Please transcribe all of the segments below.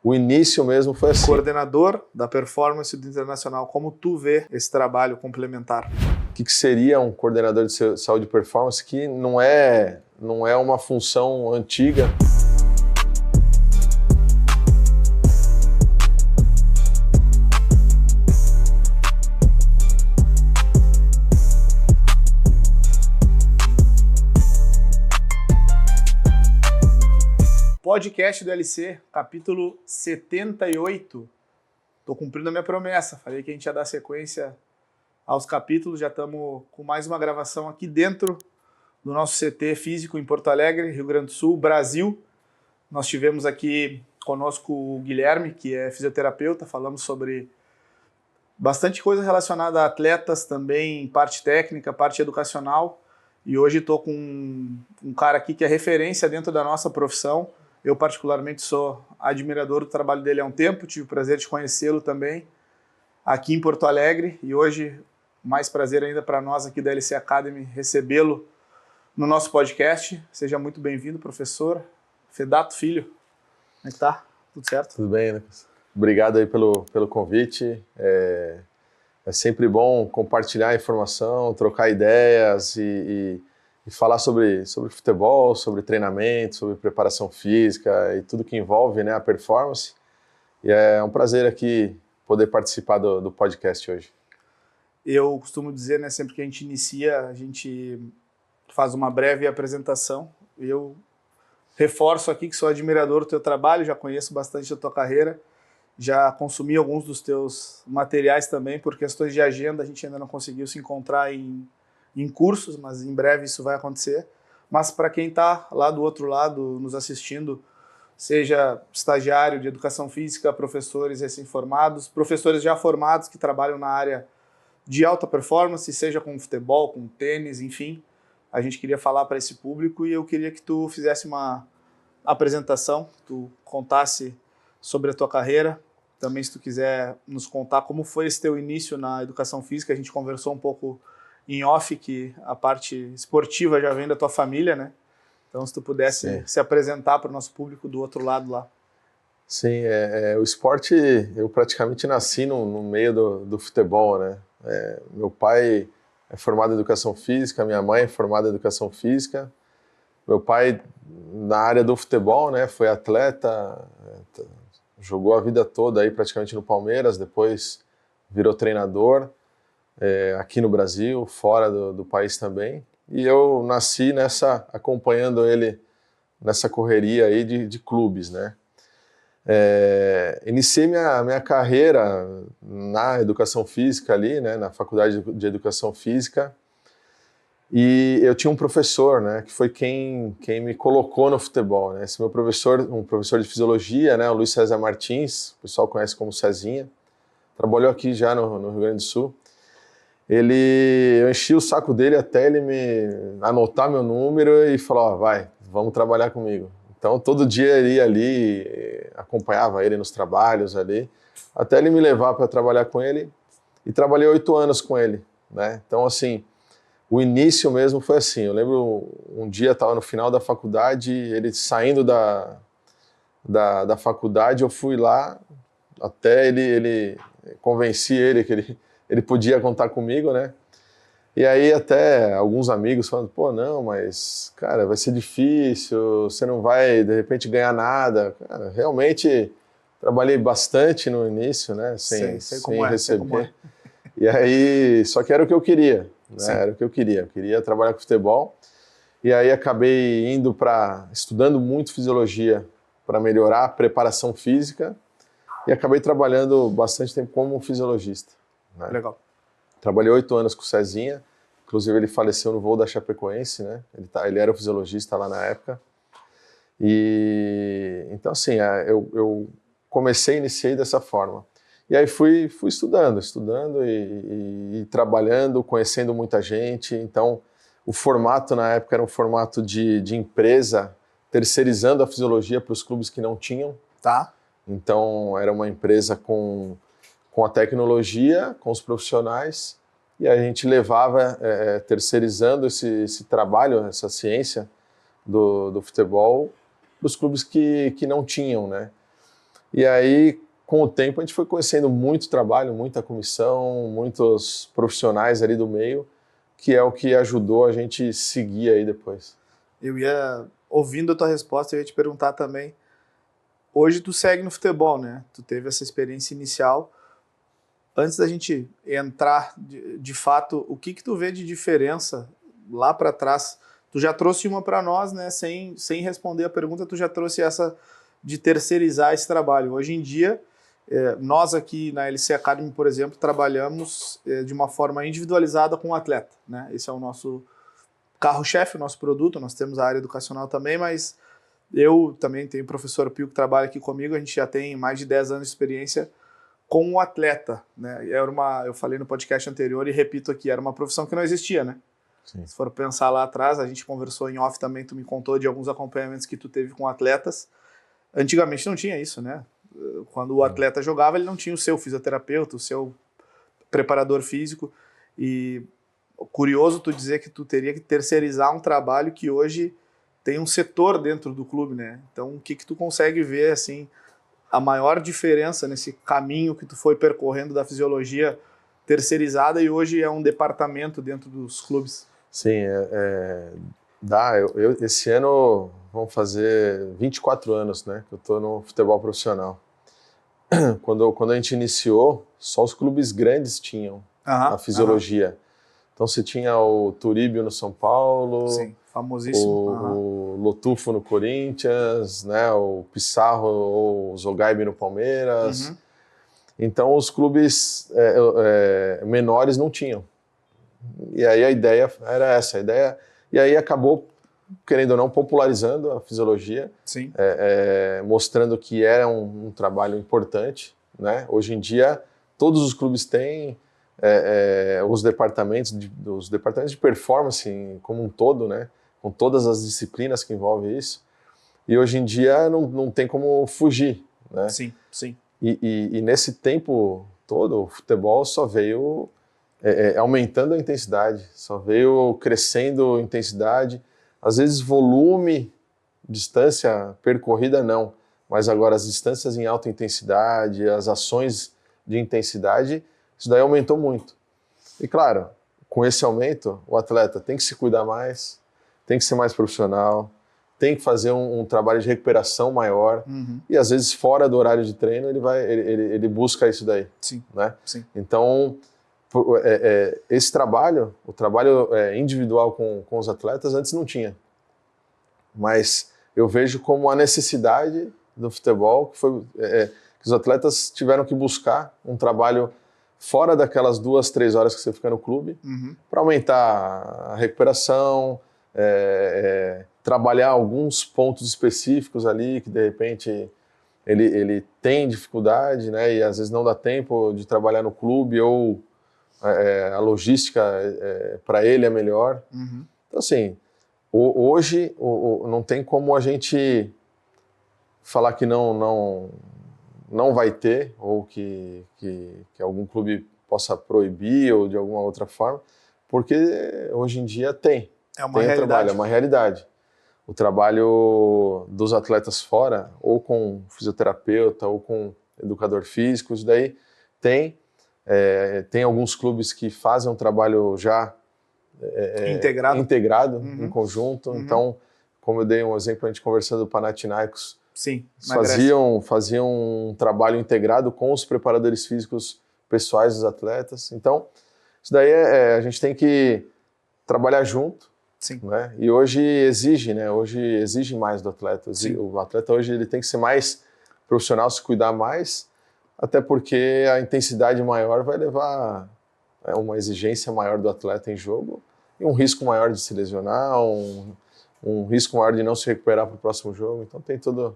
o início mesmo foi assim. Coordenador da performance do Internacional, como tu vê esse trabalho complementar? O que seria um coordenador de saúde e performance que não é uma função antiga? Podcast do LC, capítulo 78. Estou cumprindo a minha promessa. Falei que a gente ia dar sequência aos capítulos. Já estamos com mais uma gravação aqui dentro do nosso CT físico em Porto Alegre, Rio Grande do Sul, Brasil. Nós tivemos aqui conosco o Guilherme, que é fisioterapeuta. Falamos sobre bastante coisa relacionada a atletas também, parte técnica, parte educacional. E hoje estou com um cara aqui que é referência dentro da nossa profissão. Eu, particularmente, sou admirador do trabalho dele há um tempo, tive o prazer de conhecê-lo também aqui em Porto Alegre e hoje, mais prazer ainda para nós aqui da LC Academy recebê-lo no nosso podcast. Seja muito bem-vindo, professor Fedato Filho. Como é que tá? Tudo certo? Tudo bem, Lucas? Obrigado aí pelo convite. É sempre bom compartilhar informação, trocar ideias e falar sobre futebol, sobre treinamento, sobre preparação física e tudo que envolve, né, a performance. E é um prazer aqui poder participar do podcast hoje. Eu costumo dizer, né, sempre que a gente inicia, a gente faz uma breve apresentação. Eu reforço aqui que sou admirador do teu trabalho, já conheço bastante a tua carreira, já consumi alguns dos teus materiais também, por questões de agenda a gente ainda não conseguiu se encontrar em cursos, mas em breve isso vai acontecer. Mas para quem está lá do outro lado nos assistindo, seja estagiário de educação física, professores recém-formados, professores já formados que trabalham na área de alta performance, seja com futebol, com tênis, enfim, a gente queria falar para esse público e eu queria que tu fizesse uma apresentação, tu contasse sobre a tua carreira, também se tu quiser nos contar como foi esse teu início na educação física. A gente conversou um pouco em off, que a parte esportiva já vem da tua família, né? Então, se tu pudesse se apresentar para o nosso público do outro lado lá. Sim, o esporte, eu praticamente nasci no meio do futebol, né? Meu pai é formado em educação física, minha mãe é formada em educação física. Meu pai, na área do futebol, né, foi atleta, jogou a vida toda aí praticamente no Palmeiras, depois virou treinador. Aqui no Brasil, fora do país também, e eu nasci acompanhando ele nessa correria aí de clubes, né? Iniciei minha carreira na educação física ali, né, na faculdade de educação física, e eu tinha um professor, né, que foi quem me colocou no futebol, né? Esse meu professor, um professor de fisiologia, né, o Luiz César Martins, o pessoal conhece como Cezinha, trabalhou aqui já no Rio Grande do Sul. Eu enchi o saco dele até ele me anotar meu número e falar, vai, vamos trabalhar comigo. Então, todo dia ele ia ali, acompanhava ele nos trabalhos ali, até ele me levar para trabalhar com ele, e trabalhei 8 anos com ele, né? Então, assim, o início mesmo foi assim. Eu lembro, um dia estava no final da faculdade, ele saindo da faculdade, eu fui lá, até convenci ele que ele podia contar comigo, né? E aí até alguns amigos falando, pô, não, mas, cara, vai ser difícil, você não vai, de repente, ganhar nada. Cara, realmente, trabalhei bastante no início, né? Sem receber. E aí, só que era o que eu queria, né? Era o que eu queria trabalhar com futebol. E aí acabei estudando muito fisiologia para melhorar a preparação física e acabei trabalhando bastante tempo como fisiologista. Né? Legal. Trabalhei 8 anos com o Cezinha, inclusive ele faleceu no voo da Chapecoense, né? Ele era o fisiologista lá na época. E então assim, eu iniciei dessa forma. E aí fui estudando e trabalhando, conhecendo muita gente. Então o formato na época era um formato de empresa, terceirizando a fisiologia para os clubes que não tinham. Tá. Então era uma empresa com a tecnologia, com os profissionais, e a gente levava, terceirizando esse trabalho, essa ciência do futebol, para os clubes que não tinham, né? E aí, com o tempo, a gente foi conhecendo muito trabalho, muita comissão, muitos profissionais ali do meio, que é o que ajudou a gente seguir aí depois. Ouvindo a tua resposta, eu ia te perguntar também, hoje tu segue no futebol, né? Tu teve essa experiência inicial. Antes da gente entrar, de fato, o que tu vê de diferença lá para trás? Tu já trouxe uma para nós, né? Sem responder a pergunta, tu já trouxe essa de terceirizar esse trabalho. Hoje em dia, nós aqui na LC Academy, por exemplo, trabalhamos de uma forma individualizada com o atleta, né? Esse é o nosso carro-chefe, o nosso produto. Nós temos a área educacional também, mas eu também tenho o professor Pio que trabalha aqui comigo. A gente já tem mais de 10 anos de experiência com o atleta, né? Eu falei no podcast anterior e repito aqui, era uma profissão que não existia, né? Sim. Se for pensar lá atrás, a gente conversou em off também, tu me contou de alguns acompanhamentos que tu teve com atletas. Antigamente não tinha isso, né? Quando o atleta jogava, ele não tinha o seu fisioterapeuta, o seu preparador físico. E curioso tu dizer que tu teria que terceirizar um trabalho que hoje tem um setor dentro do clube, né? Então, o que tu consegue ver, assim, a maior diferença nesse caminho que tu foi percorrendo da fisiologia terceirizada e hoje é um departamento dentro dos clubes? Sim, esse ano vão fazer 24 anos, né, que eu estou no futebol profissional. Quando a gente iniciou, só os clubes grandes tinham a fisiologia. Então você tinha o Turíbio no São Paulo, sim, famosíssimo. O Lotufo no Corinthians, né, o Pissarro ou o Zogaibe no Palmeiras. Então os clubes menores não tinham. E aí a ideia era essa, e aí acabou, querendo ou não, popularizando a fisiologia, sim. Mostrando que era um trabalho importante, né? Hoje em dia todos os clubes têm os departamentos de performance como um todo, né? Com todas as disciplinas que envolvem isso, e hoje em dia não tem como fugir, né? Sim, sim. E nesse tempo todo o futebol só veio aumentando a intensidade, só veio crescendo a intensidade, às vezes volume, distância percorrida não, mas agora as distâncias em alta intensidade, as ações de intensidade, isso daí aumentou muito. E claro, com esse aumento, o atleta tem que se cuidar mais, tem que ser mais profissional, tem que fazer um trabalho de recuperação maior, e às vezes fora do horário de treino ele busca isso daí. Sim, né? Sim. Então, esse trabalho, o trabalho individual com os atletas, antes não tinha. Mas eu vejo como a necessidade do futebol, que os atletas tiveram que buscar um trabalho fora daquelas 2, 3 horas que você fica no clube, para aumentar a recuperação, trabalhar alguns pontos específicos ali que de repente ele tem dificuldade, né, e às vezes não dá tempo de trabalhar no clube, ou a logística para ele é melhor. Então assim, hoje não tem como a gente falar que não vai ter, ou que algum clube possa proibir, ou de alguma outra forma, porque hoje em dia tem realidade. Trabalho, é uma realidade. O trabalho dos atletas fora, ou com fisioterapeuta, ou com educador físico, isso daí tem alguns clubes que fazem um trabalho já integrado em conjunto. Então, como eu dei um exemplo, a gente conversando do Panathinaikos, sim, faziam um trabalho integrado com os preparadores físicos pessoais dos atletas. Então, isso daí a gente tem que trabalhar junto. Sim. Né? E hoje exige, né? Hoje exige mais do atleta. O atleta hoje ele tem que ser mais profissional, se cuidar mais, até porque a intensidade maior vai levar uma exigência maior do atleta em jogo e um risco maior de se lesionar, um risco maior de não se recuperar para o próximo jogo. Então tem tudo.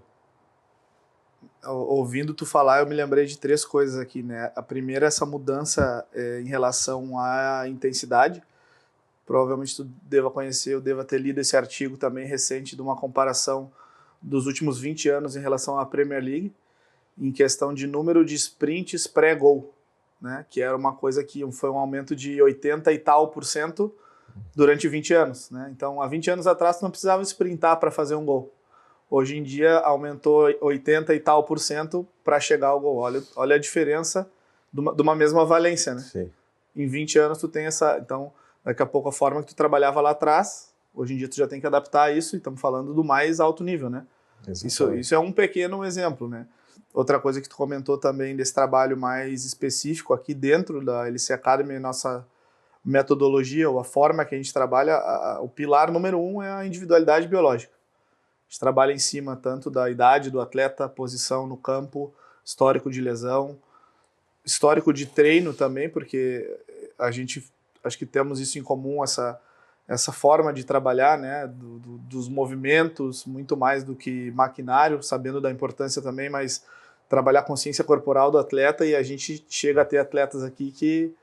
Ouvindo tu falar, eu me lembrei de 3 coisas aqui, né? A primeira, essa mudança em relação à intensidade. Provavelmente tu deva conhecer, eu deva ter lido esse artigo também recente de uma comparação dos últimos 20 anos em relação à Premier League, em questão de número de sprints pré-gol, né? Que era uma coisa que foi um aumento de 80 e tal % durante 20 anos. Né? Então, há 20 anos atrás, tu não precisava sprintar para fazer um gol. Hoje em dia aumentou 80 e tal por cento para chegar ao gol. Olha a diferença de uma mesma valência, né? Sim. Em 20 anos tu tem essa... Então, daqui a pouco a forma que tu trabalhava lá atrás, hoje em dia tu já tem que adaptar isso e estamos falando do mais alto nível, né? Isso é um pequeno exemplo, né? Outra coisa que tu comentou também desse trabalho mais específico aqui dentro da LC Academy, nossa metodologia ou a forma que a gente trabalha, o pilar número 1 é a individualidade biológica. A gente trabalha em cima tanto da idade do atleta, posição no campo, histórico de lesão, histórico de treino também, porque a gente, acho que temos isso em comum, essa forma de trabalhar, né, dos movimentos, muito mais do que maquinário, sabendo da importância também, mas trabalhar a consciência corporal do atleta, e a gente chega a ter atletas aqui que,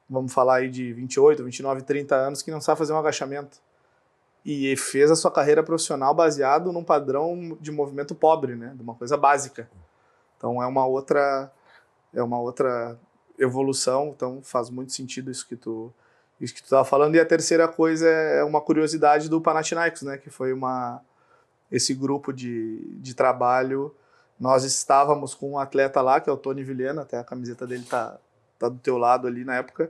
vamos falar aí de 28, 29, 30 anos, que não sabe fazer um agachamento. E fez a sua carreira profissional baseado num padrão de movimento pobre, né, de uma coisa básica. Então é uma outra evolução, então faz muito sentido isso que tu estava falando. E a terceira coisa é uma curiosidade do Panathinaikos, né, que foi esse grupo de trabalho. Nós estávamos com um atleta lá, que é o Tony Vilhena, até a camiseta dele tá do teu lado ali na época,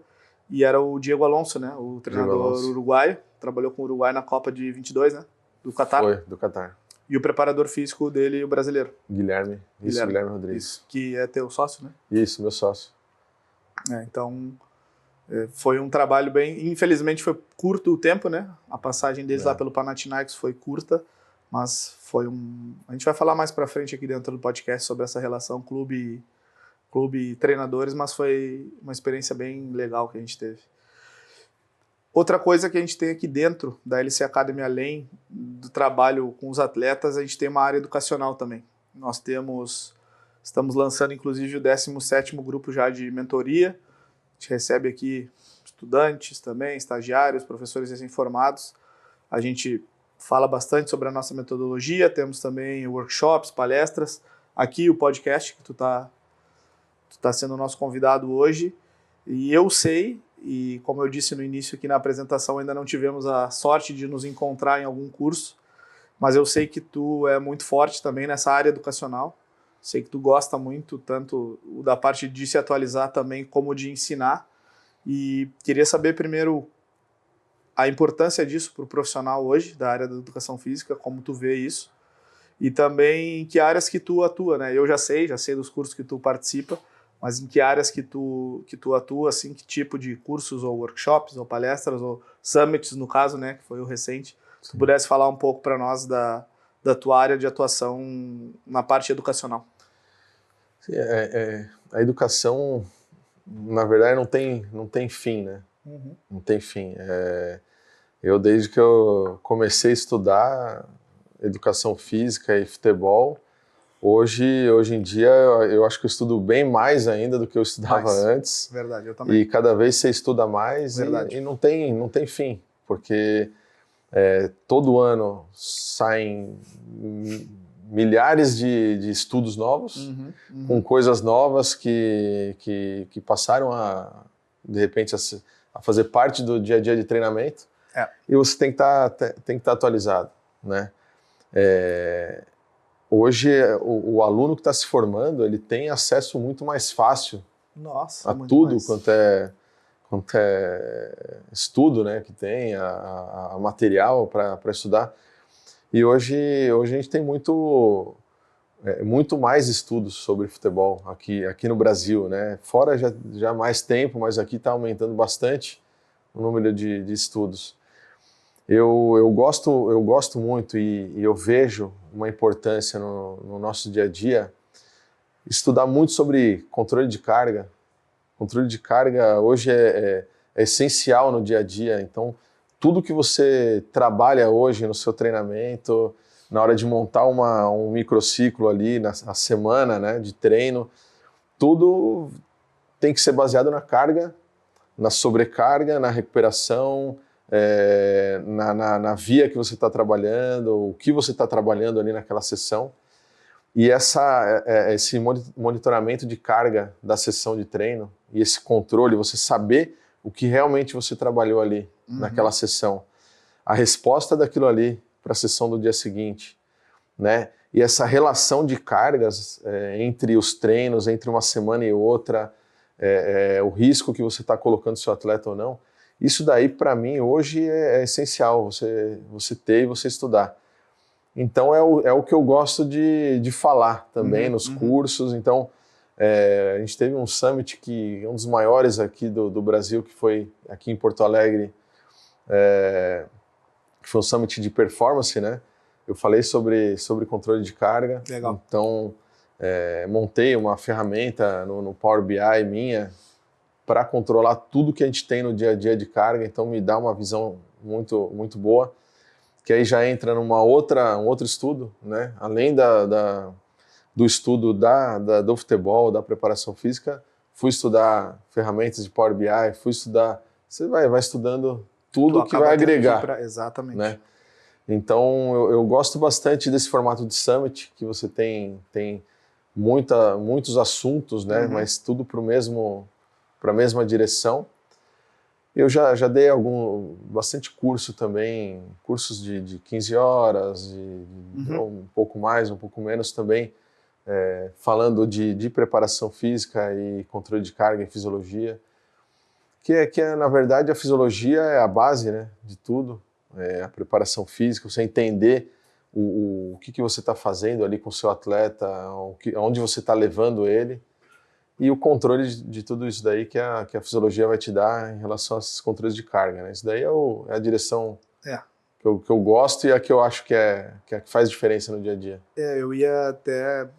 e era o Diego Alonso, né, o treinador uruguaio, trabalhou com o Uruguai na Copa de 22, né, do Catar. Foi, do Catar. E o preparador físico dele, o brasileiro. Guilherme Rodrigues. Isso, que é teu sócio, né? Isso, meu sócio. Então, foi um trabalho bem... Infelizmente foi curto o tempo, né? A passagem deles lá pelo Panathinaikos foi curta, mas foi A gente vai falar mais pra frente aqui dentro do podcast sobre essa relação clube e treinadores, mas foi uma experiência bem legal que a gente teve. Outra coisa que a gente tem aqui dentro da LC Academy, além do trabalho com os atletas, a gente tem uma área educacional também. Nós estamos lançando inclusive o 17º grupo já de mentoria. A gente recebe aqui estudantes também, estagiários, professores recém-formados. A gente fala bastante sobre a nossa metodologia, temos também workshops, palestras. Aqui o podcast, que tu tá sendo o nosso convidado hoje. E eu sei, e como eu disse no início aqui na apresentação, ainda não tivemos a sorte de nos encontrar em algum curso, mas eu sei que tu é muito forte também nessa área educacional. Sei que tu gosta muito, tanto da parte de se atualizar também, como de ensinar. E queria saber primeiro a importância disso para o profissional hoje, da área da educação física, como tu vê isso. E também em que áreas que tu atua, né? Eu já sei dos cursos que tu participa, mas em que áreas que tu atua, assim, que tipo de cursos ou workshops ou palestras ou summits, no caso, né, que foi o recente. Se tu pudesse falar um pouco para nós da tua área de atuação na parte educacional. Sim, a educação, na verdade, não tem fim, né? Uhum. Não tem fim. Eu, desde que eu comecei a estudar educação física e futebol, hoje em dia, eu acho que eu estudo bem mais ainda do que eu estudava antes. Verdade, eu também. E cada vez você estuda mais e não tem fim, porque todo ano saem milhares de estudos novos, com coisas novas que passaram de repente, a fazer parte do dia a dia de treinamento, e você tem que estar atualizado, né? Hoje, o aluno que está se formando, ele tem acesso muito mais fácil a tudo quanto é estudo, né, que tem, a material para estudar. E hoje a gente tem muito mais estudos sobre futebol aqui no Brasil, né? Fora já há mais tempo, mas aqui está aumentando bastante o número de estudos. Eu gosto muito e eu vejo uma importância no nosso dia a dia estudar muito sobre controle de carga. Controle de carga hoje é essencial no dia a dia, então tudo que você trabalha hoje no seu treinamento, na hora de montar um microciclo ali na semana, né, de treino, tudo tem que ser baseado na carga, na sobrecarga, na recuperação, na via que você está trabalhando, o que você está trabalhando ali naquela sessão. E esse monitoramento de carga da sessão de treino e esse controle, você saber o que realmente você trabalhou ali naquela sessão, a resposta daquilo ali para a sessão do dia seguinte, né? E essa relação de cargas entre os treinos, entre uma semana e outra, o risco que você está colocando seu atleta ou não, isso daí para mim hoje é essencial, você ter e você estudar. Então é o que eu gosto de falar também nos cursos. Então a gente teve um summit que um dos maiores aqui do Brasil, que foi aqui em Porto Alegre, que foi um summit de performance, né? Eu falei sobre controle de carga. Legal. Então montei uma ferramenta no Power BI minha para controlar tudo que a gente tem no dia a dia de carga. Então me dá uma visão muito, muito boa, que aí já entra um outro estudo, né? Além do estudo do futebol, da preparação física, fui estudar ferramentas de Power BI, você vai estudando tudo que vai agregar. Exatamente. Né? Então eu gosto bastante desse formato de Summit, que você tem muitos assuntos, né? Mas tudo para a mesma direção. Eu já dei bastante curso também, cursos de 15 horas, um pouco mais, um pouco menos também, falando de preparação física e controle de carga e fisiologia, que na verdade, a fisiologia é a base, né, de tudo, a preparação física, você entender o que você está fazendo ali com o seu atleta, aonde você está levando ele, e o controle de tudo isso daí que a fisiologia vai te dar em relação a esses controles de carga, né? Isso daí é a direção que eu gosto e a que eu acho que faz diferença no dia a dia. Eu ia até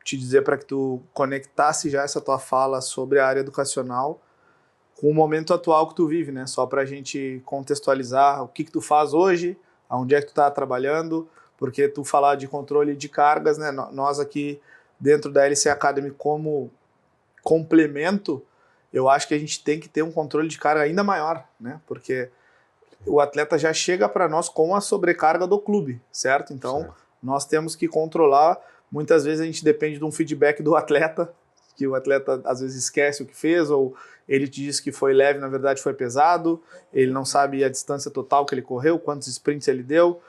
te dizer para que tu conectasse já essa tua fala sobre a área educacional com o momento atual que tu vive, né? Só para a gente contextualizar o que tu faz hoje, aonde é que tu está trabalhando, porque tu falar de controle de cargas, né? Nós aqui dentro da LC Academy, como complemento, eu acho que a gente tem que ter um controle de carga ainda maior, né? Porque o atleta já chega para nós com a sobrecarga do clube, certo? Então, nós temos que controlar. Muitas vezes a gente depende de um feedback do atleta, que o atleta às vezes esquece o que fez, ou ele te diz que foi leve, na verdade foi pesado, ele não sabe a distância total que ele correu, quantos sprints ele deu.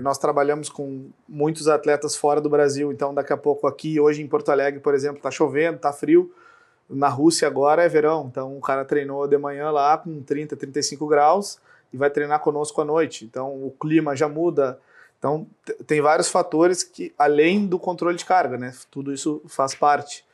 Nós trabalhamos com muitos atletas fora do Brasil, então daqui a pouco aqui, hoje em Porto Alegre, por exemplo, tá chovendo, tá frio, na Rússia agora é verão, então o cara treinou de manhã lá com 30, 35 graus e vai treinar conosco à noite, então o clima já muda, então tem vários fatores que, além do controle de carga, né, tudo isso faz parte,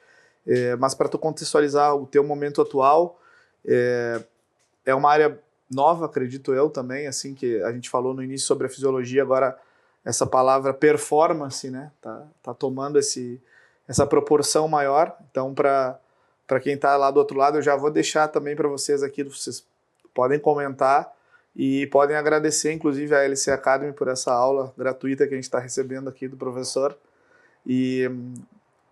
mas para tu contextualizar o teu momento atual, é uma área nova, acredito eu também, assim que a gente falou no início sobre a fisiologia, agora essa palavra performance, né, tá tomando essa proporção maior. Então, para quem está lá do outro lado, eu já vou deixar também para vocês aqui, vocês podem comentar e podem agradecer, inclusive, a LC Academy por essa aula gratuita que a gente está recebendo aqui do professor e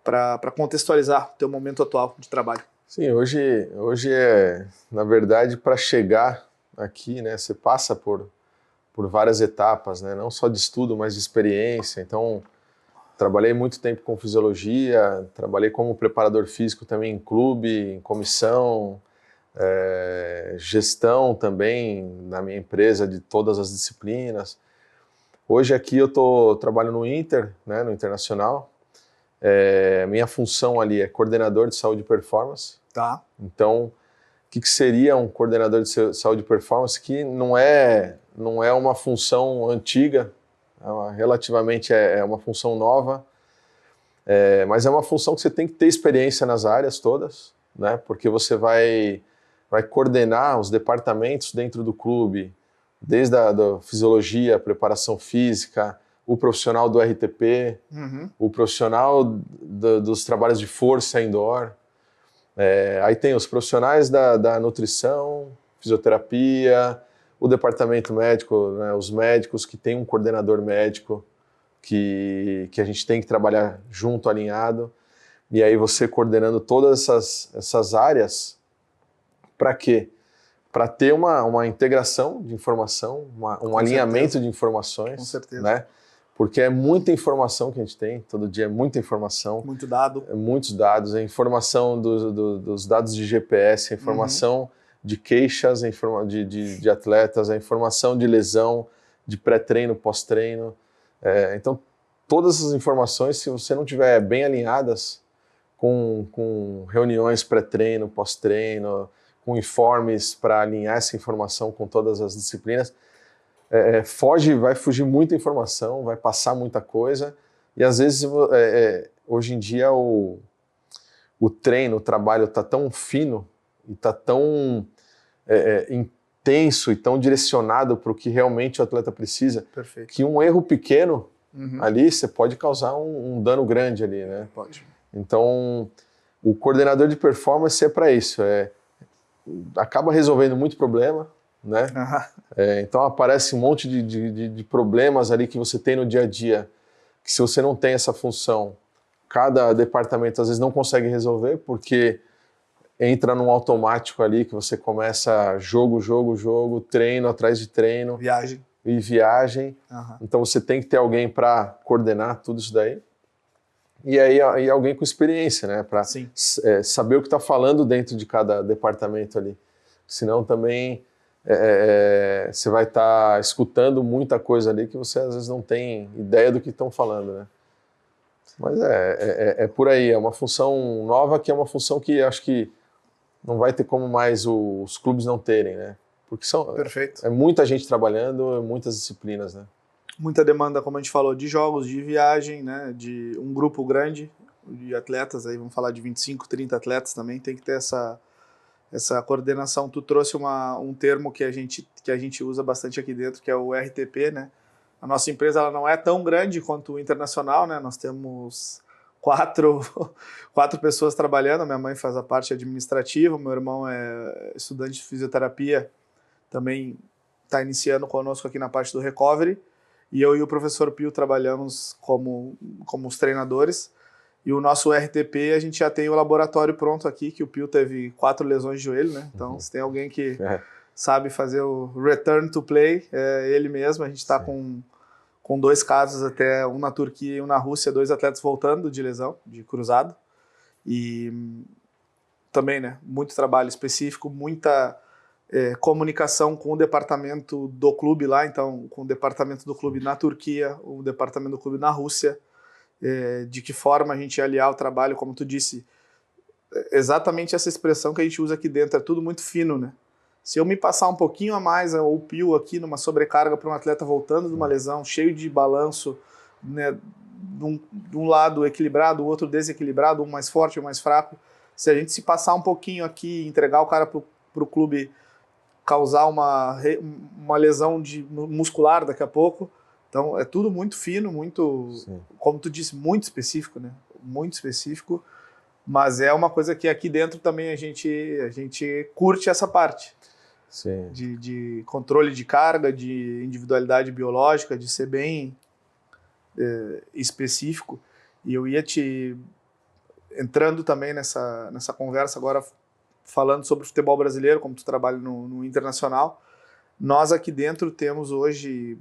para contextualizar o teu momento atual de trabalho. Sim, hoje na verdade, para chegar aqui, né, você passa por várias etapas, né, não só de estudo, mas de experiência. Então, trabalhei muito tempo com fisiologia, trabalhei como preparador físico também em clube, em comissão, gestão também na minha empresa de todas as disciplinas. Hoje aqui eu trabalho no Inter, né, no Internacional. Minha função ali é coordenador de saúde e performance. Tá. Então, o que seria um coordenador de saúde e performance, que não é uma função antiga, relativamente é uma função nova, mas é uma função que você tem que ter experiência nas áreas todas, né? Porque você vai coordenar os departamentos dentro do clube, desde a da fisiologia, preparação física, o profissional do RTP, o profissional dos trabalhos de força indoor. Aí tem os profissionais da nutrição, fisioterapia, o departamento médico, né, os médicos que tem um coordenador médico que a gente tem que trabalhar junto, alinhado, e aí você coordenando todas essas áreas, para quê? Para ter uma integração de informação, um alinhamento de informações. Com certeza. Né? Porque é muita informação que a gente tem, todo dia é muita informação. Muito dado. Muitos dados, a informação dos dados de GPS, a informação de queixas de atletas, a informação de lesão, de pré-treino, pós-treino. Então, todas as informações, se você não tiver bem alinhadas com reuniões pré-treino, pós-treino, com informes para alinhar essa informação com todas as disciplinas, vai fugir muita informação, vai passar muita coisa, e às vezes hoje em dia o treino, o trabalho está tão fino e está tão intenso e tão direcionado para o que realmente o atleta precisa, Perfeito. Que um erro pequeno ali você pode causar um dano grande ali, né? Pode. Então, o coordenador de performance é para isso, acaba resolvendo muito problema, né? Então aparece um monte de problemas ali que você tem no dia a dia, que se você não tem essa função, cada departamento às vezes não consegue resolver, porque entra num automático ali que você começa jogo, treino atrás de treino. Viagem. Então você tem que ter alguém para coordenar tudo isso daí. E aí alguém com experiência, né? Para saber o que está falando dentro de cada departamento ali. Senão também você vai estar escutando muita coisa ali que você às vezes não tem ideia do que estão falando, né? Mas é por aí, é uma função nova que é uma função que acho que não vai ter como mais os clubes não terem, né? Porque Perfeito. É muita gente trabalhando, muitas disciplinas, né? Muita demanda, como a gente falou, de jogos, de viagem, né? De um grupo grande de atletas, aí vamos falar de 25, 30 atletas também, tem que ter essa coordenação. Tu trouxe um termo que a gente usa bastante aqui dentro, que é o RTP, né? A nossa empresa ela não é tão grande quanto o internacional, né? Nós temos quatro pessoas trabalhando, minha mãe faz a parte administrativa, meu irmão é estudante de fisioterapia, também está iniciando conosco aqui na parte do recovery, e eu e o professor Pio trabalhamos como os treinadores, e o nosso RTP a gente já tem o laboratório pronto aqui, que o Pio teve 4 lesões de joelho, né? Então se tem alguém que sabe fazer o return to play, é ele mesmo. A gente está com 2 casos, até um na Turquia e um na Rússia, 2 atletas voltando de lesão, de cruzado, e também, né, muito trabalho específico, muita comunicação com o departamento do clube lá, então com o departamento do clube na Turquia, o departamento do clube na Rússia, de que forma a gente ia aliar o trabalho, como tu disse, exatamente essa expressão que a gente usa aqui dentro, é tudo muito fino, né? Se eu me passar um pouquinho a mais, ou Pio aqui numa sobrecarga para um atleta voltando de uma lesão, cheio de balanço, né, de um lado equilibrado, o outro desequilibrado, um mais forte, um mais fraco, se a gente se passar um pouquinho aqui, entregar o cara para o clube causar uma lesão muscular daqui a pouco, então é tudo muito fino, muito, como tu disse, muito específico, né? Muito específico, mas é uma coisa que aqui dentro também a gente curte essa parte. Sim. De controle de carga, de individualidade biológica, de ser bem específico. E eu ia entrando também nessa conversa agora, falando sobre o futebol brasileiro, como tu trabalha no internacional. Nós aqui dentro temos hoje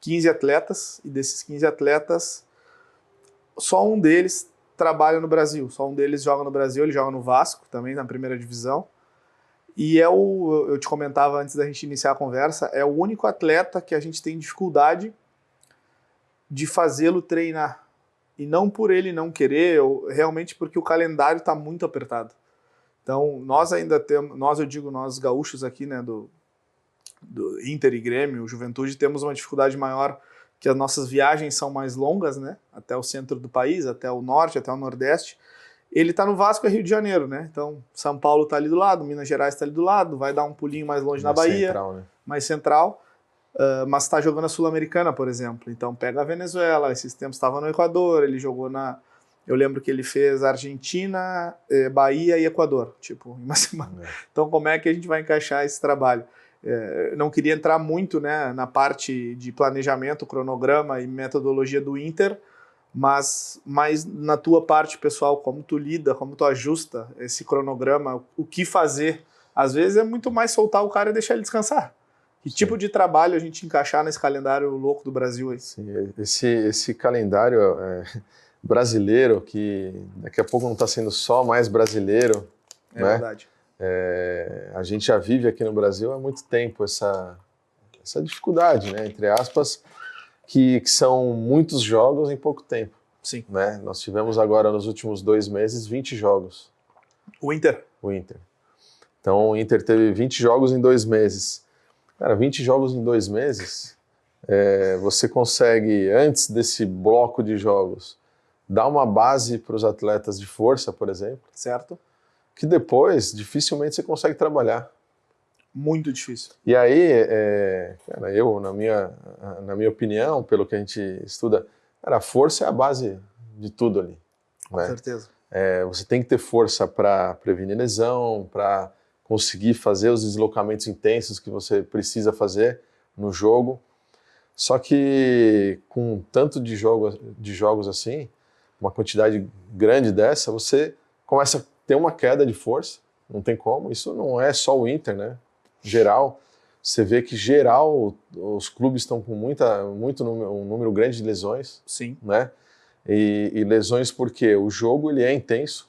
15 atletas, e desses 15 atletas, só um deles trabalha no Brasil, só um deles joga no Brasil, ele joga no Vasco, também na primeira divisão. E eu te comentava antes da gente iniciar a conversa, é o único atleta que a gente tem dificuldade de fazê-lo treinar. E não por ele não querer, realmente porque o calendário está muito apertado. Então, nós ainda temos, nós gaúchos aqui, né, do Inter e Grêmio, Juventude, temos uma dificuldade maior, que as nossas viagens são mais longas, né, até o centro do país, até o norte, até o nordeste. Ele está no Vasco, é Rio de Janeiro, né? Então, São Paulo está ali do lado, Minas Gerais está ali do lado, vai dar um pulinho mais longe na Bahia, central, né? Mais central, mas está jogando a Sul-Americana, por exemplo. Então, pega a Venezuela, esses tempos estava no Equador, ele jogou eu lembro que ele fez Argentina, Bahia e Equador, tipo, em uma semana. Então, como é que a gente vai encaixar esse trabalho? Não queria entrar muito, né, na parte de planejamento, cronograma e metodologia do Inter, mas na tua parte pessoal, como tu lida, como tu ajusta esse cronograma, o que fazer? Às vezes é muito mais soltar o cara e deixar ele descansar. Que tipo de trabalho a gente encaixar nesse calendário louco do Brasil aí? Sim, esse calendário brasileiro, que daqui a pouco não está sendo só mais brasileiro, né? Verdade. A gente já vive aqui no Brasil há muito tempo essa dificuldade, né, entre aspas, que são muitos jogos em pouco tempo. Sim. Né? Nós tivemos agora, nos últimos 2 meses, 20 jogos. O Inter? O Inter. Então, o Inter teve 20 jogos em 2 meses. Cara, 20 jogos em 2 meses, você consegue, antes desse bloco de jogos, dar uma base para os atletas de força, por exemplo. Certo. Que depois, dificilmente, você consegue trabalhar. Muito difícil. E aí, cara, eu, na minha opinião, pelo que a gente estuda, cara, a força é a base de tudo ali. Com certeza. Você tem que ter força para prevenir lesão, para conseguir fazer os deslocamentos intensos que você precisa fazer no jogo. Só que com tanto de jogos assim, uma quantidade grande dessa, você começa a ter uma queda de força, não tem como. Isso não é só o Inter, né? Geral, você vê que geral os clubes estão com um número grande de lesões. Sim. Né? E lesões porque o jogo ele é intenso,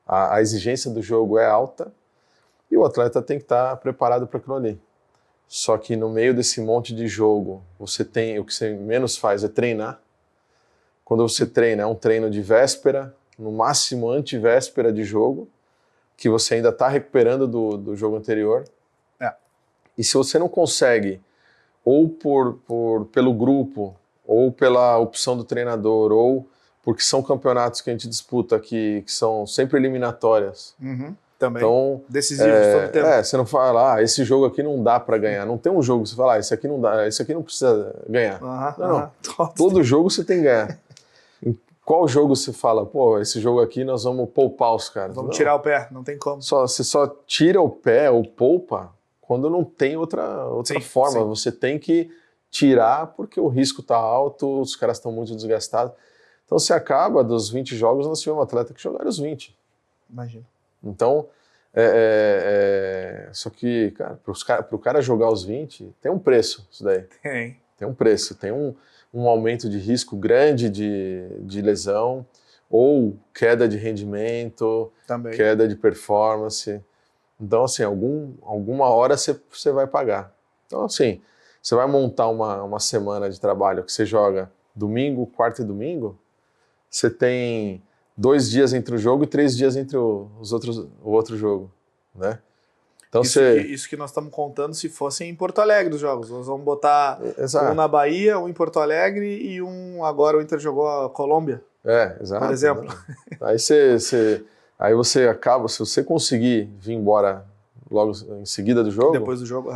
a exigência do jogo é alta e o atleta tem que estar preparado para aquilo ali. Só que no meio desse monte de jogo, o que você menos faz é treinar. Quando você treina, é um treino de véspera, no máximo antivéspera de jogo, que você ainda está recuperando do jogo anterior. E se você não consegue, ou pelo grupo, ou pela opção do treinador, ou porque são campeonatos que a gente disputa que são sempre eliminatórias. Também. Então, decisivos todo tempo. Você não fala, esse jogo aqui não dá para ganhar. Não tem um jogo que você fala, esse aqui não dá, esse aqui não precisa ganhar. Não. Todo jogo você tem que ganhar. Em qual jogo você fala, pô, esse jogo aqui nós vamos poupar os caras? Vamos tirar o pé, não tem como. Você só tira o pé ou poupa quando não tem outra forma. Sim. Você tem que tirar porque o risco está alto, os caras estão muito desgastados. Então, se acaba dos 20 jogos, nós tivemos um atleta que jogaram os 20. Imagina. Então, só que, cara, para o cara jogar os 20, tem um preço isso daí. Tem um preço, tem um aumento de risco grande de lesão, ou queda de rendimento, também. Queda de performance. Então, assim, alguma hora você vai pagar. Então, assim, você vai montar uma semana de trabalho que você joga domingo, quarta e domingo, você tem 2 dias entre o jogo e 3 dias entre o outro jogo, né? Então, isso que nós estamos contando se fossem em Porto Alegre os jogos. Nós vamos botar um na Bahia, um em Porto Alegre e agora o Inter jogou a Colômbia. Exato. Por exemplo. Né? Aí você acaba, se você conseguir vir embora logo em seguida do jogo... Depois do jogo,